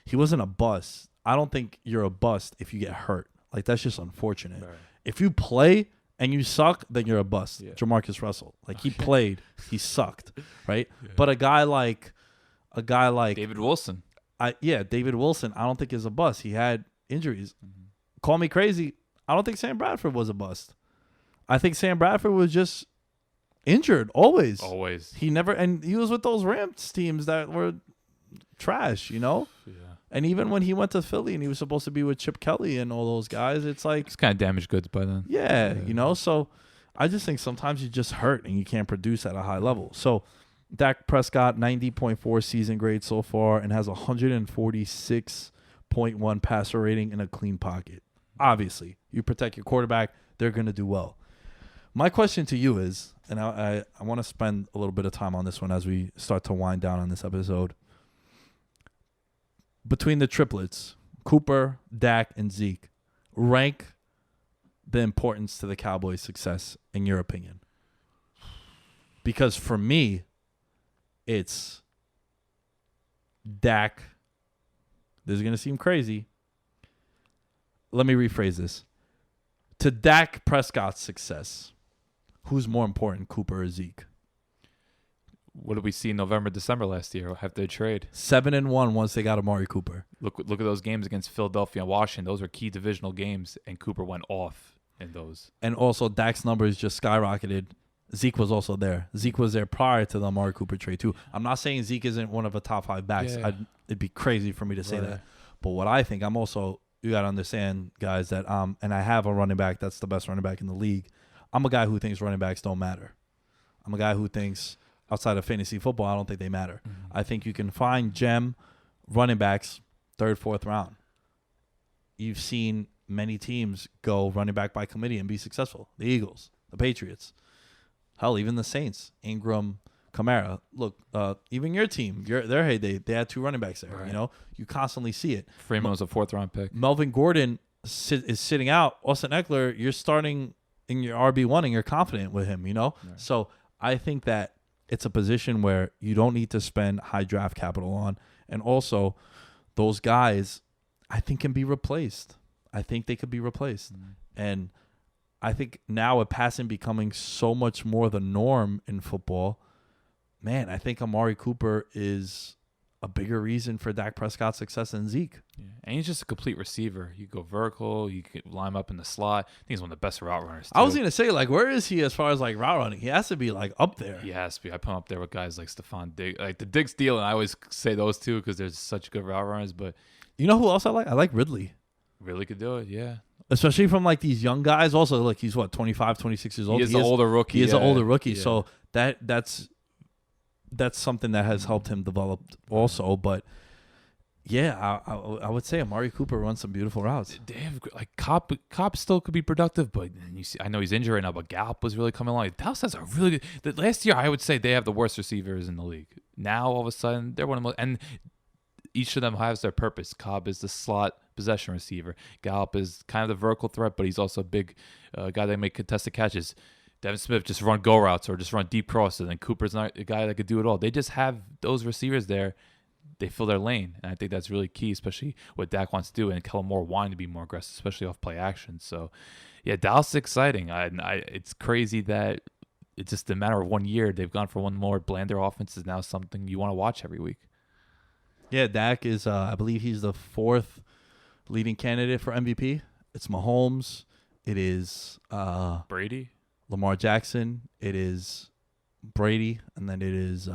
He wasn't a bust. I don't think you're a bust if you get hurt. Like, that's just unfortunate. Right. If you play and you suck, then you're a bust. Yeah. Jamarcus Russell. Like, he played. He sucked, right? Yeah. But a guy like David Wilson. David Wilson, I don't think is a bust. He had injuries. Mm-hmm. Call me crazy. I don't think Sam Bradford was a bust. I think Sam Bradford was just injured always. He was with those Rams teams that were trash, you know? Yeah. And even when he went to Philly and he was supposed to be with Chip Kelly and all those guys, it's like... It's kind of damaged goods by then. Yeah, you know? So I just think sometimes you just hurt and you can't produce at a high level. So Dak Prescott, 90.4 season grade so far and has 146.1 passer rating in a clean pocket. Obviously, you protect your quarterback, they're going to do well. My question to you is, and I want to spend a little bit of time on this one as we start to wind down on this episode. Between the triplets, Cooper, Dak, and Zeke, rank the importance to the Cowboys' success in your opinion. Because for me, it's Dak. This is going to seem crazy. Let me rephrase this. To Dak Prescott's success, who's more important, Cooper or Zeke? What did we see in November, December last year after the trade? 7-1 once they got Amari Cooper. Look at those games against Philadelphia and Washington. Those were key divisional games, and Cooper went off in those. And also, Dak's numbers just skyrocketed. Zeke was also there. Zeke was there prior to the Amari Cooper trade, too. I'm not saying Zeke isn't one of the top 5 backs. Yeah. It'd be crazy for me to say that. But what I think, you got to understand, guys, that and I have a running back that's the best running back in the league. I'm a guy who thinks running backs don't matter. I'm a guy who thinks outside of fantasy football, I don't think they matter. Mm-hmm. I think you can find gem running backs 3rd, 4th round. You've seen many teams go running back by committee and be successful. The Eagles, the Patriots, hell, even the Saints, Ingram, Kamara. Look, even your team, their heyday, they had 2 running backs there. Right. You know, you constantly see it. Freeman was a 4th round pick. Melvin Gordon is sitting out. Austin Eckler, you're starting in your RB1 and you're confident with him, you know? Right. So I think that it's a position where you don't need to spend high draft capital on. And also, those guys, I think, can be replaced. I think they could be replaced. Mm-hmm. And I think now with passing becoming so much more the norm in football, man, I think Amari Cooper is a bigger reason for Dak Prescott's success than Zeke. Yeah. And he's just a complete receiver. You go vertical, you can line up in the slot. I think he's one of the best route runners, too. I was going to say, like, where is he as far as, like, route running? He has to be, like, up there. He has to be. I put him up there with guys like Stephon Diggs. Like, the Diggs deal, and I always say those two because they're such good route runners. But you know who else I like? I like Ridley. Ridley could do it, yeah. Especially from, like, these young guys. Also, like, he's, 25, 26 years old? He is an older rookie. He is an older rookie. Yeah. So that's something that has helped him develop also. But yeah, I would say Amari Cooper runs some beautiful routes. They have, like, Cobb still could be productive, but you see, I know he's injured right now, but Gallup was really coming along. Dallas has a really good. Last year, I would say they have the worst receivers in the league. Now, all of a sudden, they're one of the most, and each of them has their purpose. Cobb is the slot possession receiver. Gallup is kind of the vertical threat, but he's also a big guy that make contested catches. Devin Smith just run go routes or just run deep crosses, and Cooper's not a guy that could do it all. They just have those receivers there. They fill their lane, and I think that's really key, especially what Dak wants to do, and Kellen Moore wanting to be more aggressive, especially off play action. So, yeah, Dallas is exciting. It's crazy that it's just a matter of 1 year. They've gone for one more. Their offense is now something you want to watch every week. Yeah, Dak is, I believe he's the 4th leading candidate for MVP. It's Mahomes. It is Brady, Lamar Jackson. It is Brady, and then it is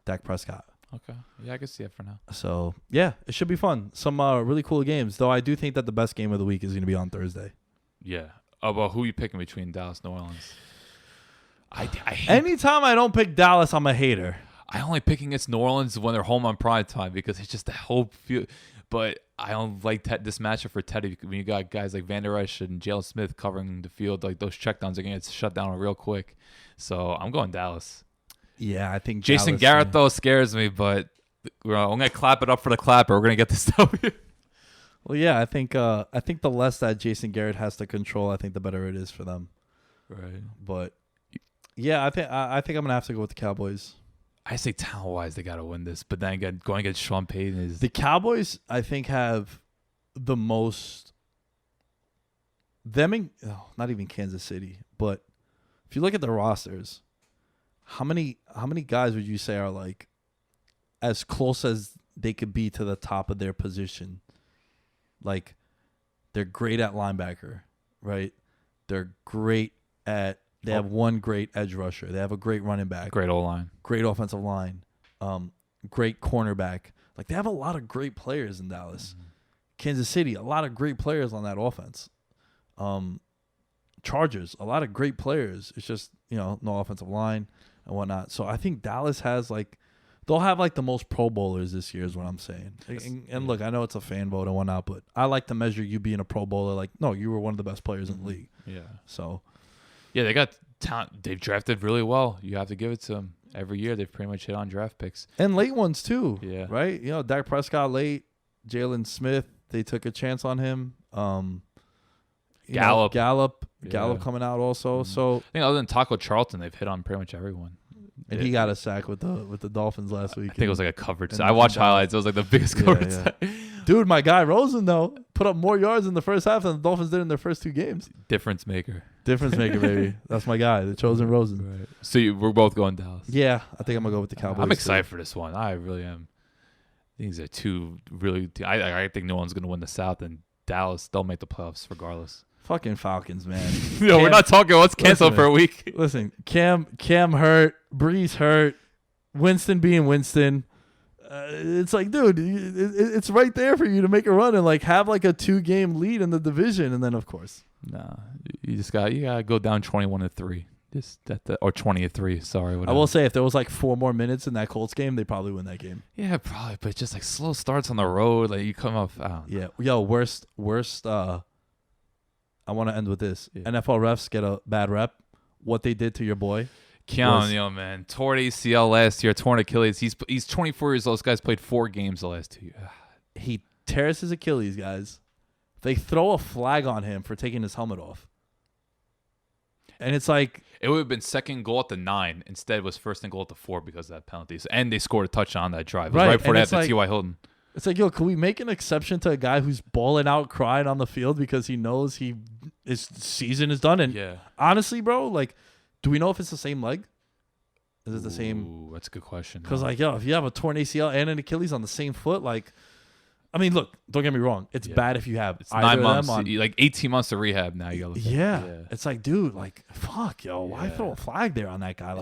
Dak Prescott. Okay. Yeah, I can see it for now. So, yeah, it should be fun. Some really cool games, though I do think that the best game of the week is going to be on Thursday. Yeah. Well, who are you picking between Dallas and New Orleans? I hate Anytime I don't pick Dallas, I'm a hater. I only pick against New Orleans when they're home on prime time because it's just the whole feel. But I don't like this matchup for Teddy when you got guys like Van Der Esch and Jalen Smith covering the field. Like, those checkdowns are going to get shut down real quick. So I'm going Dallas. Yeah, I think Jason Dallas, Garrett, though, scares me, but I'm going to clap it up for the clapper. We're going to get this W. Well, yeah, I think the less that Jason Garrett has to control, I think the better it is for them. Right. But yeah, I think I'm gonna have to go with the Cowboys. I say talent wise, they gotta win this. But then again, going against Sean Payton is The Cowboys, I think, have the most. Not even Kansas City, but if you look at the rosters, how many guys would you say are like as close as they could be to the top of their position? Like, they're great at linebacker, right? They're great at. They have one great edge rusher. They have a great running back. great O-line. Great offensive line. Great cornerback. Like, they have a lot of great players in Dallas. Mm-hmm. Kansas City, a lot of great players on that offense. Chargers, a lot of great players. It's just, no offensive line and whatnot. So I think Dallas has they'll have the most Pro Bowlers this year is what I'm saying. And look, I know it's a fan vote and whatnot, but I like to measure you being a Pro Bowler. No, you were one of the best players in the league. Yeah. So. Yeah, they got talent. They've drafted really well. You have to give it to them. Every year they've pretty much hit on draft picks. And late ones too. Yeah. Right? Dak Prescott late, Jalen Smith, they took a chance on him. Gallup. Gallup Yeah. coming out also. Mm-hmm. So I think other than Taco Charlton, they've hit on pretty much everyone. and he got a sack with the Dolphins last week. I think it was like a coverage. and- I watched and- highlights. It was like the biggest Yeah, coverage. yeah. Dude, my guy Rosen though put up more yards in the first half than the Dolphins did in their first two games. Difference maker. Difference maker, baby. That's my guy, the chosen Rosen. Right. So we're both going Dallas. Yeah, I think I'm gonna go with the Cowboys. I'm excited too. for this one. I really am. These are two really. I think no one's going to win the South, and Dallas, they'll make the playoffs regardless. Fucking Falcons, man. No, we're not talking. Let's cancel Listen, for a week. Listen, Cam hurt, Breeze hurt, Winston being Winston. It's like, dude, it's right there for you to make a run and have a 2-game lead in the division, and then of course, Nah, you gotta go down 21-3. Or 20-3. Sorry, whatever. I will say if there was 4 more minutes in that Colts game, they probably win that game. Yeah, probably, but just slow starts on the road. You come off. Yeah, yo, worst. I want to end with this. Yeah. NFL refs get a bad rep. What they did to your boy. Keanu, man, torn ACL last year, torn Achilles. He's 24 years old. This guy's played 4 games the last 2 years. He tears his Achilles, guys. They throw a flag on him for taking his helmet off. And it's like... It would have been second goal at the 9. Instead, it was first and goal at the 4 because of that penalty. And they scored a touchdown on that drive. It was right before that to T.Y. Hilton. It's like, yo, can we make an exception to a guy who's balling out, crying on the field because he knows his season is done? And honestly, bro, do we know if it's the same leg? Is it the same? Ooh, that's a good question. Because, yo, if you have a torn ACL and an Achilles on the same foot, I mean, look, don't get me wrong. It's bad if you have it's either 9 months, of them on, 18 months to rehab now. You gotta yeah. It's like, dude, fuck, yo, why throw a flag there on that guy?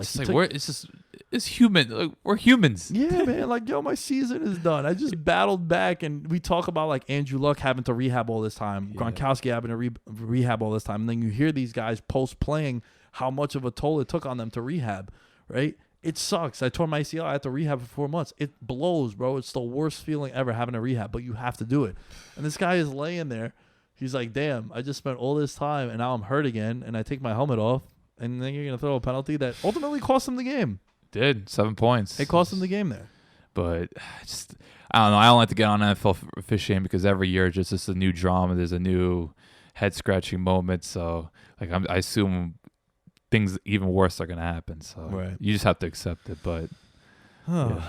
It's human. We're humans. Yeah, man. Yo, my season is done. I just battled back, and we talk about Andrew Luck having to rehab all this time, Gronkowski having to rehab all this time, and then you hear these guys post playing how much of a toll it took on them to rehab, right? It sucks. I tore my ACL. I had to rehab for 4 months. It blows, bro. It's the worst feeling ever having to rehab, but you have to do it. And this guy is laying there. He's like, damn, I just spent all this time, and now I'm hurt again, and I take my helmet off, and then you're going to throw a penalty that ultimately cost him the game. Did 7 points. It cost him the game there. But I don't know. I don't like to get on NFL officiating because every year just a new drama. There's a new head-scratching moment. So, I assume things even worse are going to happen. So you just have to accept it. But not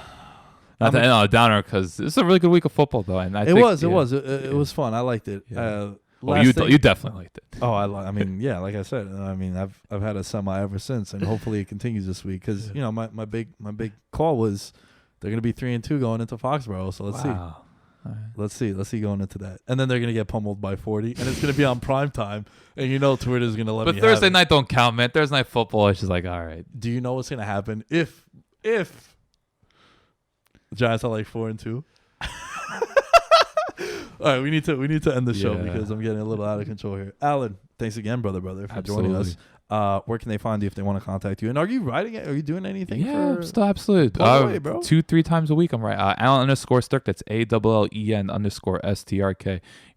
to end on a downer because it's a really good week of football, though. And it was fun. I liked it. Yeah. You definitely liked it. Oh, I mean, yeah, like I said, I mean, I've had a semi ever since, and hopefully it continues this week because my big call was they're gonna be 3-2 going into Foxborough. So let's see. Right. Let's see going into that, and then they're gonna get pummeled by 40, and it's gonna be on prime time, and Twitter's gonna let me. But Thursday night don't count, man. Thursday night football is just all right. Do you know what's gonna happen if the Giants are 4-2? All right, we need to end the show because I'm getting a little out of control here. Alan, thanks again, brother, for joining us. where can they find you if they want to contact you? And are you writing it? Are you doing anything? Yeah, still absolutely. Plug away, bro. 2-3 times a week I'm right. Allen_Stirk. That's ALLEN_STRK.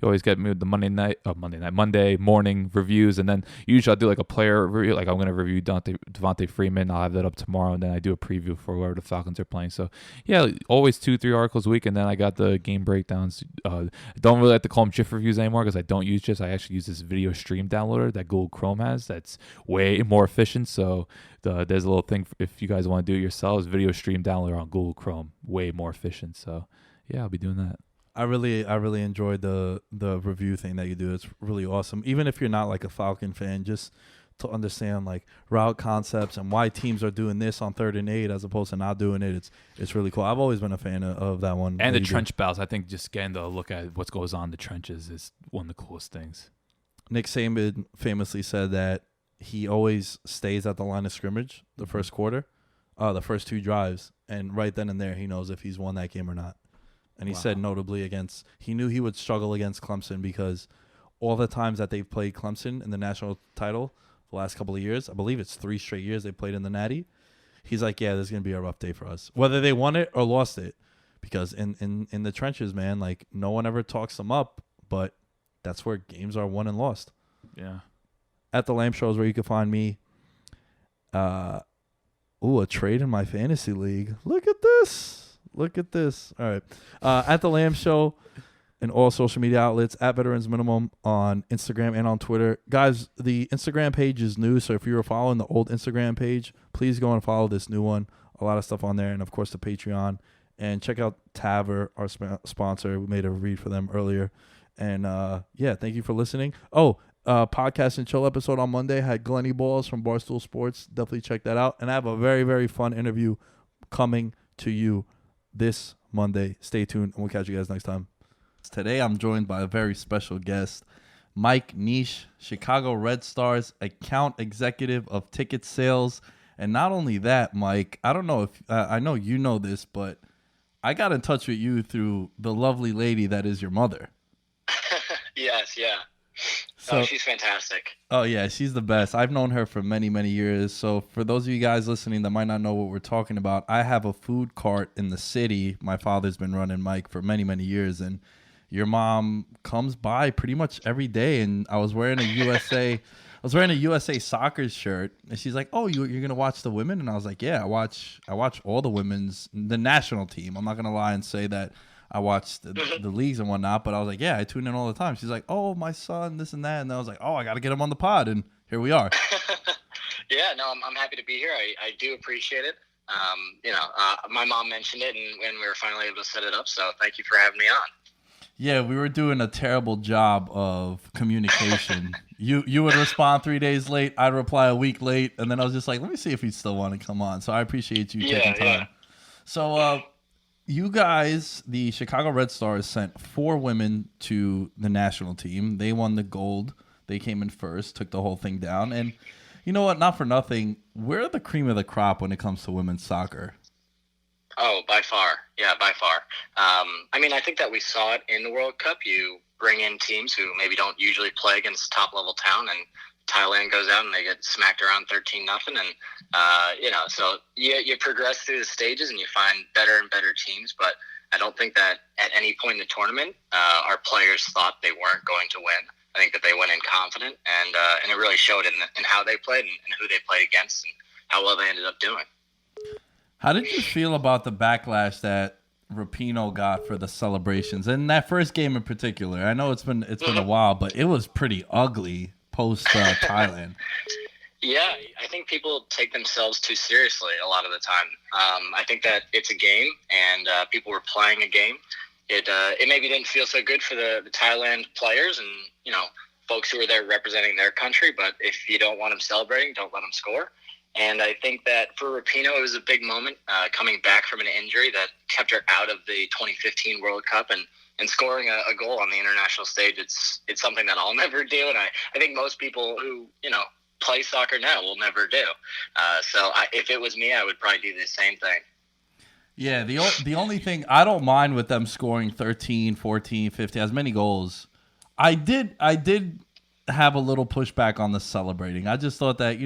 You always get me with the Monday morning reviews, and then usually I'll do like a player review. Like I'm gonna review Devontae Freeman. I'll have that up tomorrow, and then I do a preview for whoever the Falcons are playing. So yeah, always 2-3 articles a week, and then I got the game breakdowns. I don't really like to call them GIF reviews anymore because I don't use GIFs. I actually use this video stream downloader that Google Chrome has. That's way more efficient. So there's a little thing if you guys want to do it yourselves. Video stream downloader on Google Chrome, way more efficient. So yeah, I'll be doing that. I really enjoyed the review thing that you do. It's really awesome. Even if you're not like a Falcon fan, just to understand like route concepts and why teams are doing this on 3rd and 8 as opposed to not doing it. It's really cool. I've always been a fan of that one. And the trench battles. I think just getting to look at what goes on in the trenches is one of the coolest things. Nick Saban famously said that he always stays at the line of scrimmage the first quarter, the first 2 drives, and right then and there he knows if he's won that game or not. And he said notably he knew he would struggle against Clemson because all the times that they've played Clemson in the national title the last couple of years, I believe it's 3 straight years they played in the Natty, he's like, yeah, this is going to be a rough day for us. Whether they won it or lost it. Because in the trenches, man, like no one ever talks them up, but that's where games are won and lost. Yeah. At the Lamb Show is where you can find me. A trade in my fantasy league. Look at this. All right. At the Lamb Show and all social media outlets, at Veterans Minimum on Instagram and on Twitter. Guys, the Instagram page is new, so if you were following the old Instagram page, please go and follow this new one. A lot of stuff on there, and of course the Patreon. And check out Taver, our sponsor. We made a read for them earlier. And thank you for listening. Podcast and chill episode on Monday had Glenny Balls from Barstool Sports. Definitely check that out. And I have a very, very fun interview coming to you this Monday. Stay tuned, and we'll catch you guys next time. Today I'm joined by a very special guest, Mike Niche, Chicago Red Stars account executive of ticket sales. And not only that, Mike, I don't know if I know you know this, but I got in touch with you through the lovely lady that is your mother. Yes, yeah. So, she's fantastic. Oh, yeah, she's the best. I've known her for many, many years. So for those of you guys listening that might not know what we're talking about, I have a food cart in the city. My father's been running, Mike, for many, many years. And your mom comes by pretty much every day. And I was wearing a USA soccer shirt. And she's like, oh, you're going to watch the women? And I was like, yeah, I watch all the national team. I'm not going to lie and say that I watched the leagues and whatnot, but I was like, yeah, I tune in all the time. She's like, oh, my son, this and that. And I was like, oh, I got to get him on the pod. And here we are. Yeah, no, I'm happy to be here. I do appreciate it. My mom mentioned it and we were finally able to set it up. So thank you for having me on. Yeah, we were doing a terrible job of communication. You would respond 3 days late. I'd reply a week late. And then I was just like, let me see if he'd still want to come on. So I appreciate you taking time. Yeah. So, you guys, the Chicago Red Stars, sent 4 women to the national team. They won the gold. They came in first, took the whole thing down. And you know what? Not for nothing. We're the cream of the crop when it comes to women's soccer. Oh, by far. Yeah, by far. I think that we saw it in the World Cup. You bring in teams who maybe don't usually play against top-level talent, and Thailand goes out and they get smacked around 13-0, and so you progress through the stages and you find better and better teams. But I don't think that at any point in the tournament our players thought they weren't going to win. I think that they went in confident, and it really showed in how they played and who they played against and how well they ended up doing. How did you feel about the backlash that Rapinoe got for the celebrations and that first game in particular? I know it's been a while, but it was pretty ugly post Thailand. Yeah, I think people take themselves too seriously a lot of the time. I think that it's a game, and people were playing a game. It maybe didn't feel so good for the Thailand players and folks who were there representing their country. But if you don't want them celebrating, don't let them score. And I think that for Rapinoe, it was a big moment coming back from an injury that kept her out of the 2015 World Cup and scoring a goal on the international stage. It's something that I'll never do, and I think most people who play soccer now will never do. If it was me, I would probably do the same thing. Yeah, the only thing I don't mind with them scoring 13, 14, 15, as many goals. I did have a little pushback on the celebrating. I just thought that,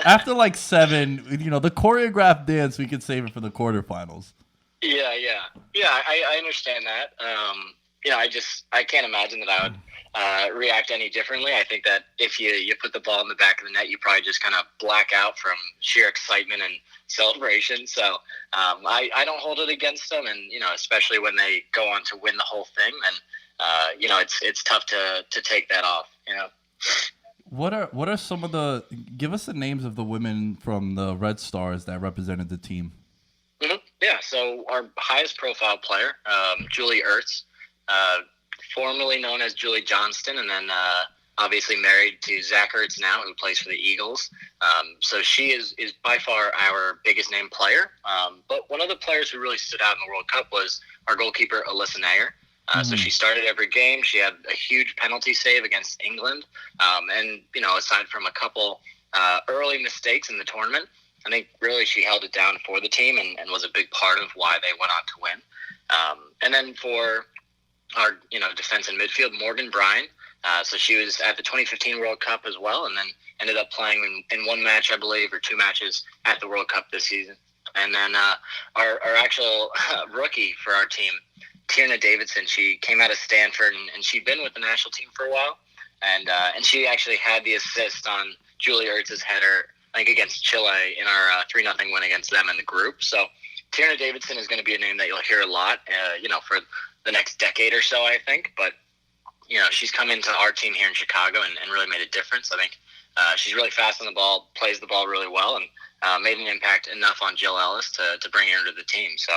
after like 7, the choreographed dance, we could save it for the quarterfinals. Yeah. I understand that. I can't imagine that I would react any differently. I think that if you put the ball in the back of the net, you probably just kind of black out from sheer excitement and celebration. So I don't hold it against them, and especially when they go on to win the whole thing, then it's tough to take that off. What are some of give us the names of the women from the Red Stars that represented the team? Mm-hmm. Yeah, so our highest profile player, Julie Ertz, formerly known as Julie Johnston, and then obviously married to Zach Ertz now, who plays for the Eagles. So she is by far our biggest name player. But one of the players who really stood out in the World Cup was our goalkeeper, Alyssa Nair. So she started every game. She had a huge penalty save against England. And, aside from a couple early mistakes in the tournament, I think really she held it down for the team and was a big part of why they went on to win. And then for our, defense and midfield, Morgan Bryan. So she was at the 2015 World Cup as well, and then ended up playing in one match, I believe, or 2 matches at the World Cup this season. And then our actual rookie for our team, Tierna Davidson, she came out of Stanford, and she'd been with the national team for a while. And she actually had the assist on Julie Ertz's header, I think, against Chile in our 3-0 win against them in the group. So Tierna Davidson is going to be a name that you'll hear a lot, for the next decade or so, I think. But, she's come into our team here in Chicago and really made a difference. I think she's really fast on the ball, plays the ball really well, and made an impact enough on Jill Ellis to bring her into the team. So,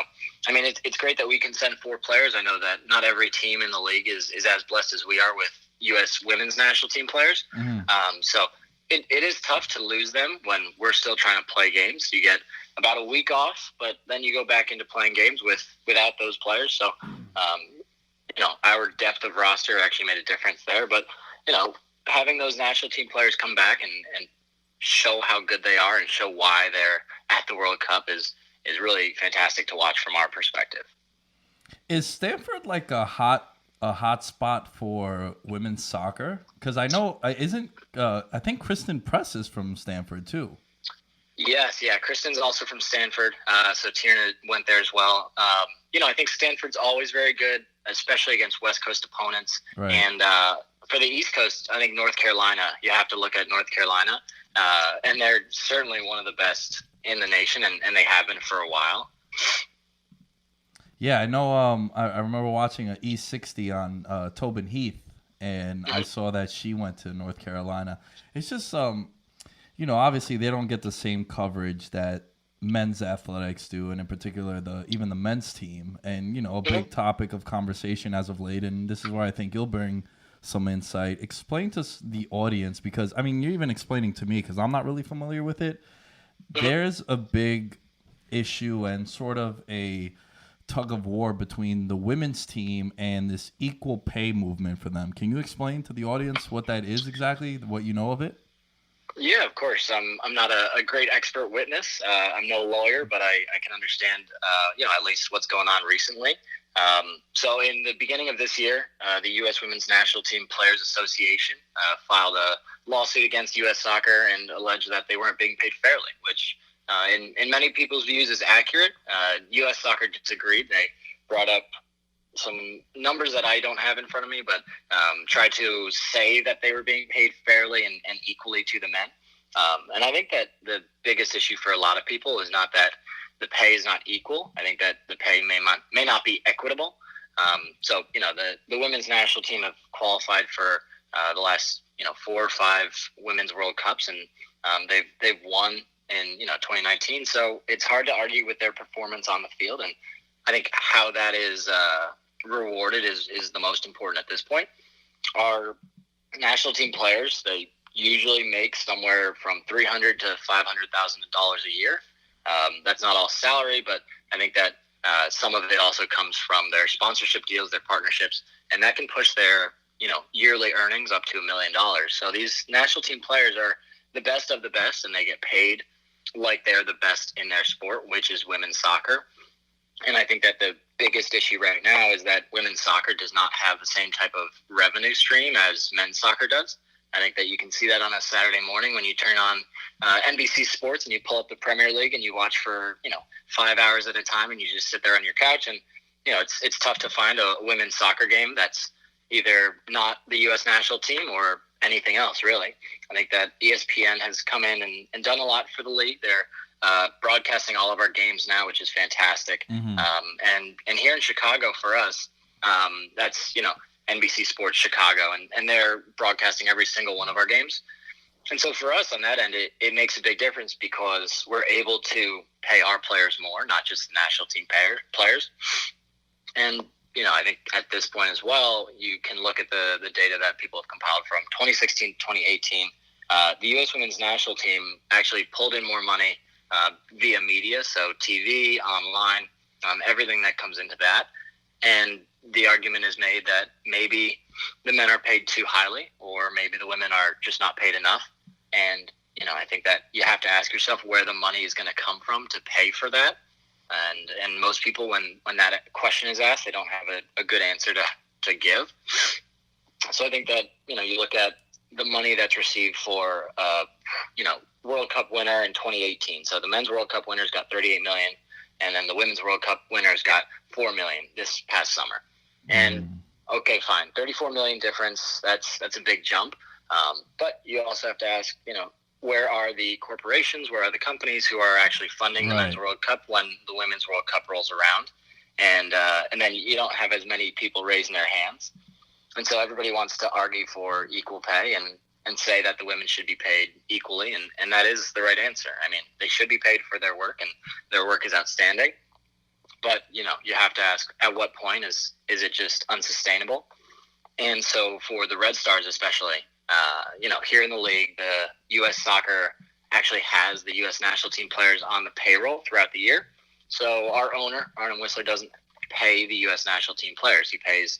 I mean, it's great that we can send 4 players. I know that not every team in the league is as blessed as we are with U.S. women's national team players. Mm-hmm. So it is tough to lose them when we're still trying to play games. You get about a week off, but then you go back into playing games without those players. So, our depth of roster actually made a difference there. But, having those national team players come back and show how good they are and show why they're at the World Cup is really fantastic to watch from our perspective. Is Stanford like a hot spot for women's soccer? Because I know I think Kristen Press is from Stanford too. Yes, yeah. Kristen's also from Stanford, so Tierna went there as well. I think Stanford's always very good, especially against West Coast opponents. Right. And for the East Coast, I think North Carolina, you have to look at North Carolina. And they're certainly one of the best in the nation, and they have been for a while. Yeah, I know. I remember watching an E60 on Tobin Heath, and I saw that she went to North Carolina. It's just, obviously they don't get the same coverage that men's athletics do, and in particular even the men's team. And a big topic of conversation as of late. And this is where I think you'll bring some insight. Explain to the audience, because you're even explaining to me because I'm not really familiar with it. There's a big issue and sort of a tug of war between the women's team and this equal pay movement for them. Can you explain to the audience what that is exactly, what you know of it? Yeah, of course. I'm not a great expert witness. I'm no lawyer, but I can understand, at least what's going on recently. So in the beginning of this year, the U.S. Women's National Team Players Association filed a lawsuit against U.S. Soccer and alleged that they weren't being paid fairly, which in many people's views is accurate. U.S. Soccer disagreed. They brought up some numbers that I don't have in front of me, but tried to say that they were being paid fairly and equally to the men. And I think that the biggest issue for a lot of people is not that the pay is not equal. I think that the pay may not be equitable. So, the women's national team have qualified for the last, 4 or 5 women's World Cups, and they've won in, 2019. So it's hard to argue with their performance on the field. And I think how that is rewarded is the most important at this point. Our national team players, they usually make somewhere from $300,000 to $500,000 a year. That's not all salary, but I think that some of it also comes from their sponsorship deals, their partnerships, and that can push their yearly earnings up to $1 million. So these national team players are the best of the best, and they get paid like they're the best in their sport, which is women's soccer. And I think that the biggest issue right now is that women's soccer does not have the same type of revenue stream as men's soccer does. I think that you can see that on a Saturday morning when you turn on NBC Sports and you pull up the Premier League and you watch for 5 hours at a time, and you just sit there on your couch, and it's tough to find a women's soccer game that's either not the U.S. national team or anything else, really. I think that ESPN has come in and done a lot for the league. They're broadcasting all of our games now, which is fantastic. Mm-hmm. And here in Chicago for us, that's NBC Sports Chicago, and they're broadcasting every single one of our games. And so for us on that end, it makes a big difference because we're able to pay our players more, not just the national team players. And, I think at this point as well, you can look at the data that people have compiled from 2016 to 2018. The U.S. women's national team actually pulled in more money via media, so TV, online, everything that comes into that. And the argument is made that maybe the men are paid too highly, or maybe the women are just not paid enough. And, I think that you have to ask yourself where the money is going to come from to pay for that. And most people, when that question is asked, they don't have a good answer to give. So I think that, you look at the money that's received for, World Cup winner in 2018. So the men's World Cup winners got $38 million, and then the women's World Cup winners got $4 million this past summer. And okay, fine, $34 million difference. That's a big jump. But you also have to ask, where are the corporations, where are the companies who are actually funding the men's World Cup when the women's World Cup rolls around? And then you don't have as many people raising their hands. And so everybody wants to argue for equal pay and say that the women should be paid equally. And that is the right answer. I mean, they should be paid for their work, and their work is outstanding. But, you have to ask, at what point is it just unsustainable? And so for the Red Stars especially, here in the league, the U.S. Soccer actually has the U.S. national team players on the payroll throughout the year. So our owner, Arnon Whistler, doesn't pay the U.S. national team players. He pays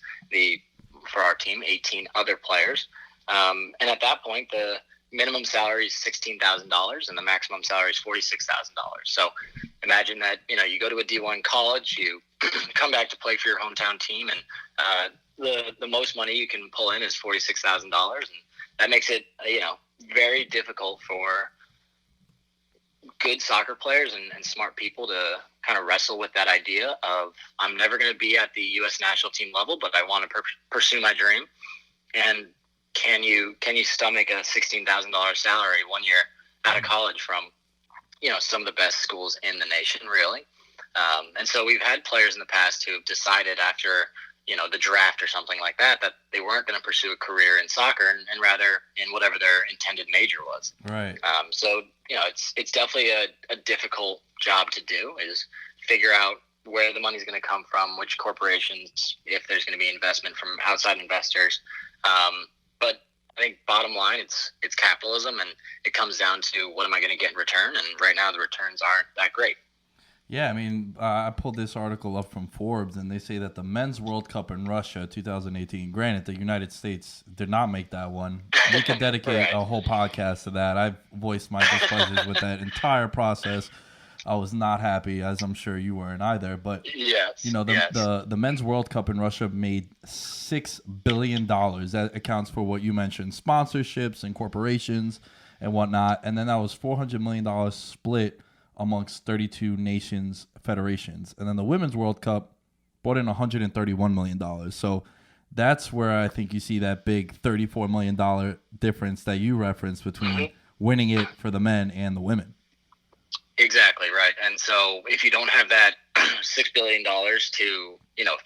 for our team, 18 other players. And at that point, the minimum salary is $16,000 and the maximum salary is $46,000. So imagine that, you go to a D1 college, you come back to play for your hometown team, and the most money you can pull in is $46,000. And that makes it, very difficult for good soccer players and smart people to kind of wrestle with that idea of, I'm never going to be at the U.S. national team level, but I want to pursue my dream. And can you stomach a $16,000 salary 1 year out of college from, some of the best schools in the nation, really? And so we've had players in the past who have decided after, the draft or something like that they weren't going to pursue a career in soccer and rather in whatever their intended major was. Right. So, it's definitely a difficult job to do, is figure out where the money's going to come from, which corporations, if there's going to be investment from outside investors. But I think bottom line, it's capitalism, and it comes down to what am I going to get in return? And right now the returns aren't that great. Yeah, I mean, I pulled this article up from Forbes, and they say that the men's World Cup in Russia 2018, granted, the United States did not make that one. We could dedicate a whole podcast to that. I've voiced my displeasure with that entire process. I was not happy, as I'm sure you weren't either. But, the men's World Cup in Russia made $6 billion. That accounts for what you mentioned, sponsorships and corporations and whatnot. And then that was $400 million split amongst 32 nations, federations. And then the Women's World Cup brought in $131 million. So that's where I think you see that big $34 million difference that you referenced between winning it for the men and the women. Exactly, right. And so if you don't have that $6 billion to,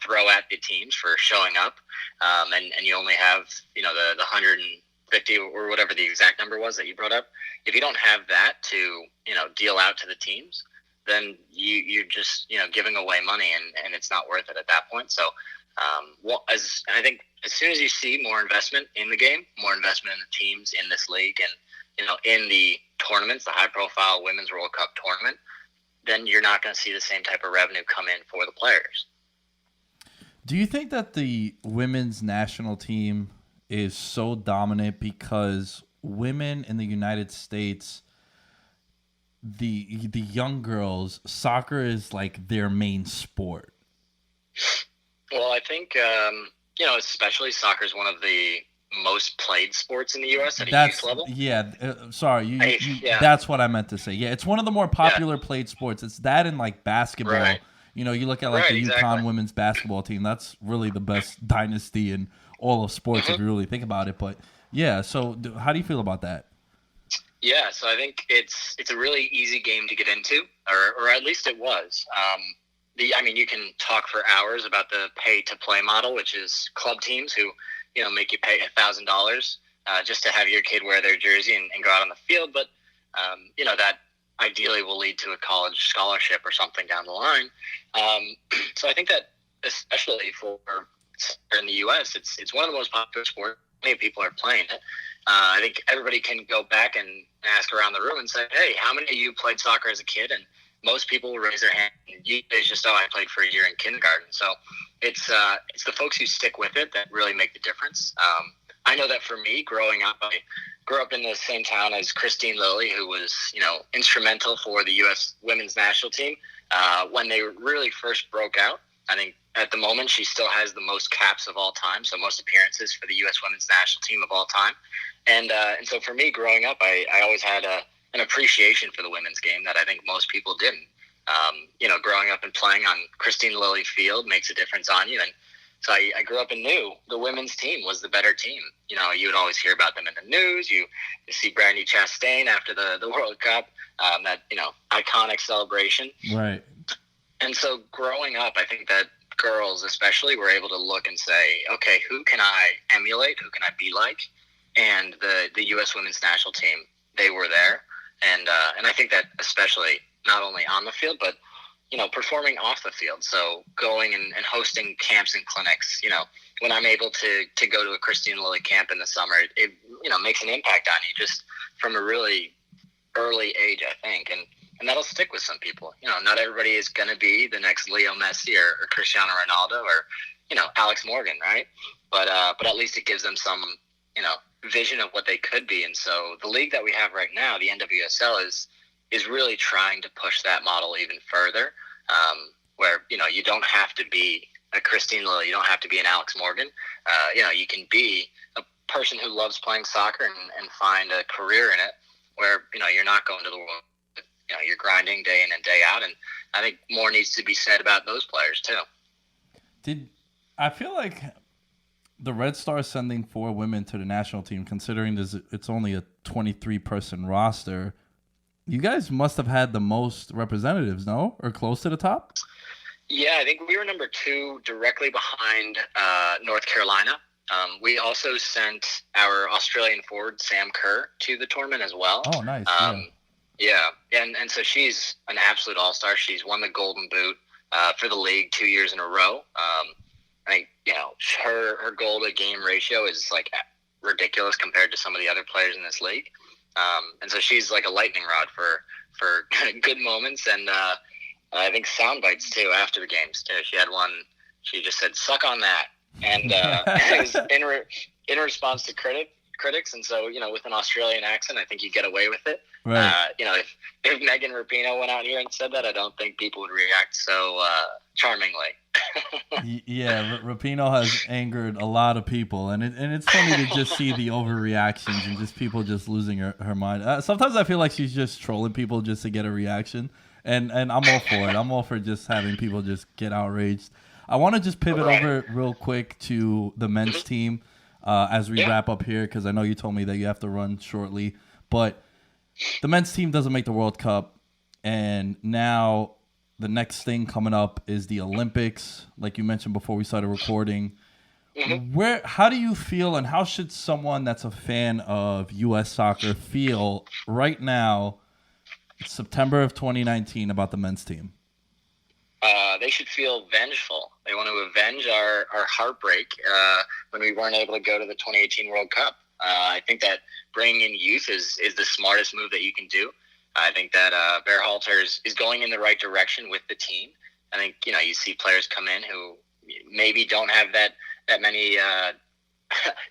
throw at the teams for showing up, and you only have, the 150 or whatever the exact number was that you brought up, if you don't have that to, deal out to the teams, then you're just, giving away money, and it's not worth it at that point. So, I think as soon as you see more investment in the game, more investment in the teams in this league, and, in the tournaments, the high-profile Women's World Cup tournament, then you're not going to see the same type of revenue come in for the players. Do you think that the women's national team is so dominant because women in the United States, the young girls, soccer is like their main sport? Well, I think, especially soccer is one of the most played sports in the U.S. at a youth level. Sorry, Yeah. That's what I meant to say. Yeah, it's one of the more popular Yeah. played sports. It's that and like basketball. Right. You know, you look at like the UConn women's basketball team. That's really the best dynasty in all of sports if you really think about it. But yeah, so how do you feel about that? Yeah, so I think it's a really easy game to get into, or at least it was. You can talk for hours about the pay-to-play model, which is club teams who, make you pay $1,000 just to have your kid wear their jersey and go out on the field. But, that ideally will lead to a college scholarship or something down the line. So I think that especially for in the U.S., it's one of the most popular sports. Many people are playing it. I think everybody can go back and ask around the room and say, hey, how many of you played soccer as a kid? And most people will raise their hand. It's just, I played for a year in kindergarten. So it's the folks who stick with it that really make the difference. I know that for me, growing up, I grew up in the same town as Christine Lilly, who was, instrumental for the U.S. women's national team when they really first broke out. I think at the moment she still has the most caps of all time, so most appearances for the U.S. women's national team of all time. And so for me, growing up, I always had an appreciation for the women's game that I think most people didn't. Growing up and playing on Christine Lilly Field makes a difference on you. And so I grew up and knew the women's team was the better team. You would always hear about them in the news. You see Brandy Chastain after the World Cup, that, iconic celebration. Right. And so growing up, I think that girls especially were able to look and say, okay, who can I emulate? Who can I be like? And the U.S. women's national team, they were there. And I think that especially not only on the field, but, performing off the field. So going and hosting camps and clinics, when I'm able to go to a Christine Lilly camp in the summer, it makes an impact on you just from a really early age, I think. And that'll stick with some people. Not everybody is going to be the next Leo Messi or Cristiano Ronaldo or, Alex Morgan, right? But at least it gives them some, vision of what they could be. And so the league that we have right now, the NWSL, is really trying to push that model even further, where, you don't have to be a Christine Lilly, you don't have to be an Alex Morgan. You can be a person who loves playing soccer and find a career in it where, you're not going to the world. You're grinding day in and day out, and I think more needs to be said about those players too. I feel like the Red Stars sending 4 women to the national team, considering it's only a 23-person roster, you guys must have had the most representatives, no? Or close to the top? Yeah, I think we were number 2, directly behind North Carolina. We also sent our Australian forward, Sam Kerr, to the tournament as well. Oh, nice. Yeah, and so she's an absolute all-star. She's won the Golden Boot for the league 2 years in a row. I think, her goal-to-game ratio is, ridiculous compared to some of the other players in this league. And so she's like a lightning rod for good moments and I think sound bites, too, after the games, too. She had one, she just said, suck on that. And it was in response to critics. And so, with an Australian accent, I think you get away with it. Right. If Megan Rapinoe went out here and said that, I don't think people would react so charmingly. Yeah, Rapinoe has angered a lot of people, and it's funny to just see the overreactions and just people just losing her mind. Sometimes I feel like she's just trolling people just to get a reaction, and I'm all for it. I'm all for just having people just get outraged. I want to just pivot over real quick to the men's team as we wrap up here, because I know you told me that you have to run shortly, but the men's team doesn't make the World Cup, and now the next thing coming up is the Olympics, like you mentioned before we started recording. Mm-hmm. How do you feel, and how should someone that's a fan of U.S. soccer feel right now, September of 2019, about the men's team? They should feel vengeful. They want to avenge our heartbreak when we weren't able to go to the 2018 World Cup. I think that bringing in youth is the smartest move that you can do. I think that Berhalter is going in the right direction with the team. I think, you see players come in who maybe don't have that many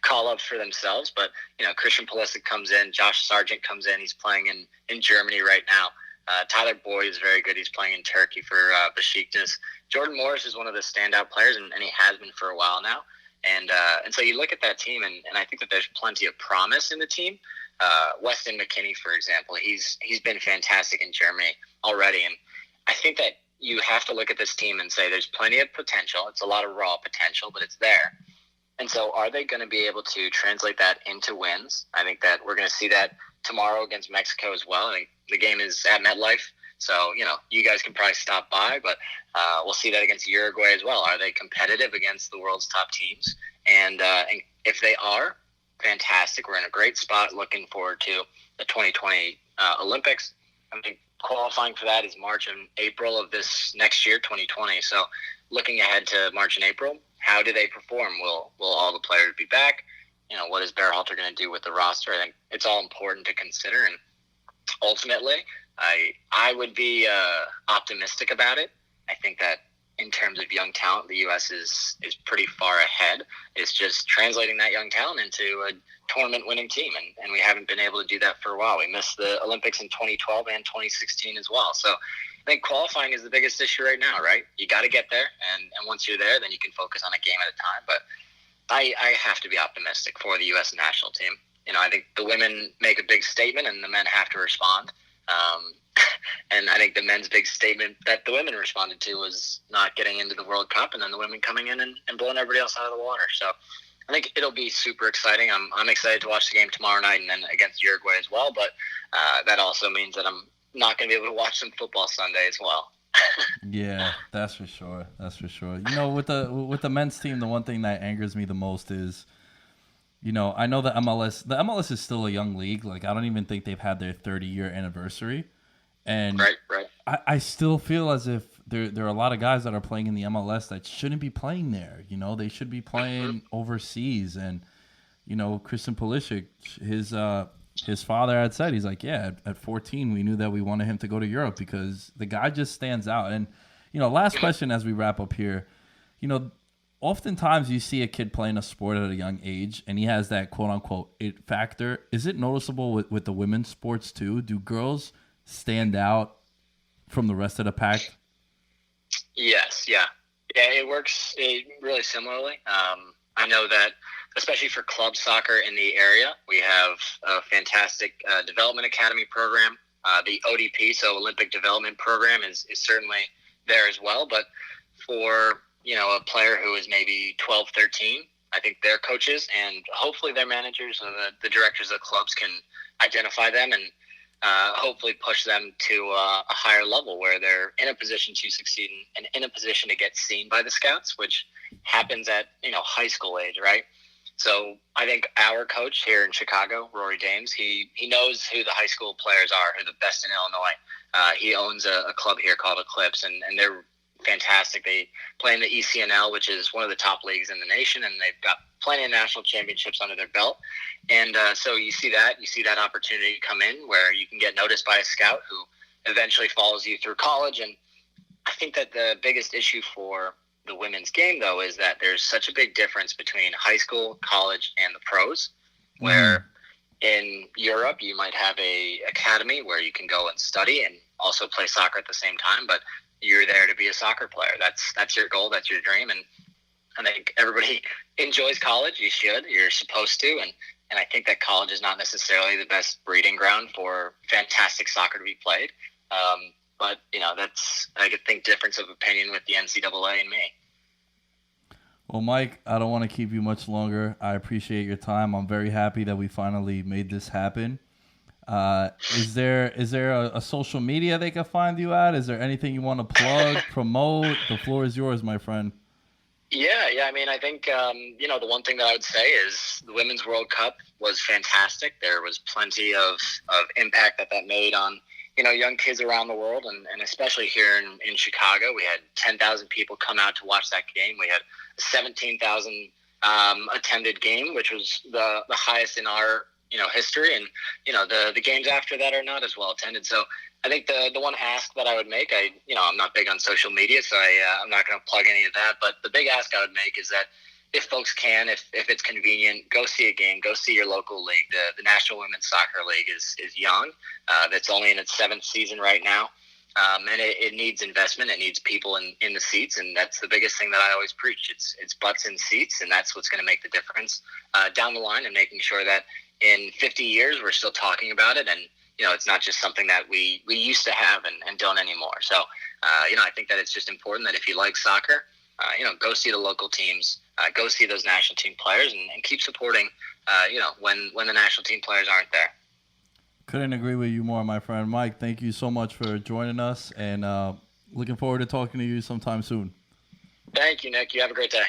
call-ups for themselves, but, Christian Pulisic comes in, Josh Sargent comes in, he's playing in Germany right now. Tyler Boyd is very good. He's playing in Turkey for Besiktas. Jordan Morris is one of the standout players, and he has been for a while now. And so you look at that team, and I think that there's plenty of promise in the team. Weston McKinney, for example, he's been fantastic in Germany already, and I think that you have to look at this team and say there's plenty of potential. It's a lot of raw potential, but it's there. And so are they going to be able to translate that into wins? I think that we're going to see that tomorrow against Mexico as well. I think the game is at MetLife, so, you guys can probably stop by, but we'll see that against Uruguay as well. Are they competitive against the world's top teams? And if they are, fantastic. We're in a great spot looking forward to the 2020 Olympics. I think qualifying for that is March and April of this next year, 2020. So looking ahead to March and April, how do they perform? Will all the players be back? What is Berhalter going to do with the roster? I think it's all important to consider. And ultimately, I would be optimistic about it. I think that in terms of young talent, the U.S. is pretty far ahead. It's just translating that young talent into a tournament-winning team, and we haven't been able to do that for a while. We missed the Olympics in 2012 and 2016 as well. So I think qualifying is the biggest issue right now, right? You got to get there, and once you're there, then you can focus on a game at a time. But I have to be optimistic for the U.S. national team. I think the women make a big statement, and the men have to respond. And I think the men's big statement that the women responded to was not getting into the World Cup, and then the women coming in and blowing everybody else out of the water. So I think it'll be super exciting. I'm excited to watch the game tomorrow night and then against Uruguay as well. But that also means that I'm not going to be able to watch some football Sunday as well. Yeah, that's for sure. That's for sure. With the men's team, the one thing that angers me the most is, I know the MLS is still a young league. Like, I don't even think they've had their 30-year anniversary. And right. I still feel as if there are a lot of guys that are playing in the MLS that shouldn't be playing there. They should be playing overseas. And, Christian Pulisic, his father had said, he's like, yeah, at 14, we knew that we wanted him to go to Europe because the guy just stands out. And, last question as we wrap up here, oftentimes you see a kid playing a sport at a young age and he has that quote unquote it factor. Is it noticeable with the women's sports too? Do girls stand out from the rest of the pack? Yes. Yeah, it works really similarly. I know that especially for club soccer in the area, we have a fantastic development academy program. The ODP, so Olympic Development Program, is certainly there as well. But for, a player who is maybe 12, 13, I think their coaches and hopefully their managers or the directors of the clubs can identify them and hopefully push them to a higher level where they're in a position to succeed and in a position to get seen by the scouts, which happens at, high school age, right? So I think our coach here in Chicago, Rory Dames, he knows who the high school players are, who are the best in Illinois. He owns a club here called Eclipse, and they're fantastic. They play in the ECNL, which is one of the top leagues in the nation, and they've got plenty of national championships under their belt. And so you see that opportunity come in where you can get noticed by a scout who eventually follows you through college. And I think that the biggest issue for the women's game, though, is that there's such a big difference between high school, college, and the pros, where in Europe you might have a academy where you can go and study and also play soccer at the same time, but you're there to be a soccer player. That's your goal, that's your dream, and I think everybody enjoys college. You should. You're supposed to, and I think that college is not necessarily the best breeding ground for fantastic soccer to be played. But, that's, I think, difference of opinion with the NCAA and me. Well, Mike, I don't want to keep you much longer. I appreciate your time. I'm very happy that we finally made this happen. Is there a social media they can find you at? Is there anything you want to plug, promote? The floor is yours, my friend. Yeah. I mean, I think, the one thing that I would say is the Women's World Cup was fantastic. There was plenty of impact that made on, young kids around the world, and especially here in Chicago. We had 10,000 people come out to watch that game. We had a 17,000 attended game, which was the highest in our, history. And, the games after that are not as well attended. So I think the one ask that I would make, I'm not big on social media, so I'm not going to plug any of that. But the big ask I would make is that if folks can, if it's convenient, go see a game, go see your local league. The National Women's Soccer League is young. That's only in its 7th season right now. And it needs investment. It needs people in the seats, and that's the biggest thing that I always preach. It's butts in seats, and that's what's going to make the difference down the line, and making sure that in 50 years we're still talking about it, and it's not just something that we used to have and don't anymore. So I think that it's just important that if you like soccer, go see the local teams, go see those national team players, and keep supporting. When the national team players aren't there. Couldn't agree with you more, my friend. Mike, thank you so much for joining us, and looking forward to talking to you sometime soon. Thank you, Nick. You have a great day.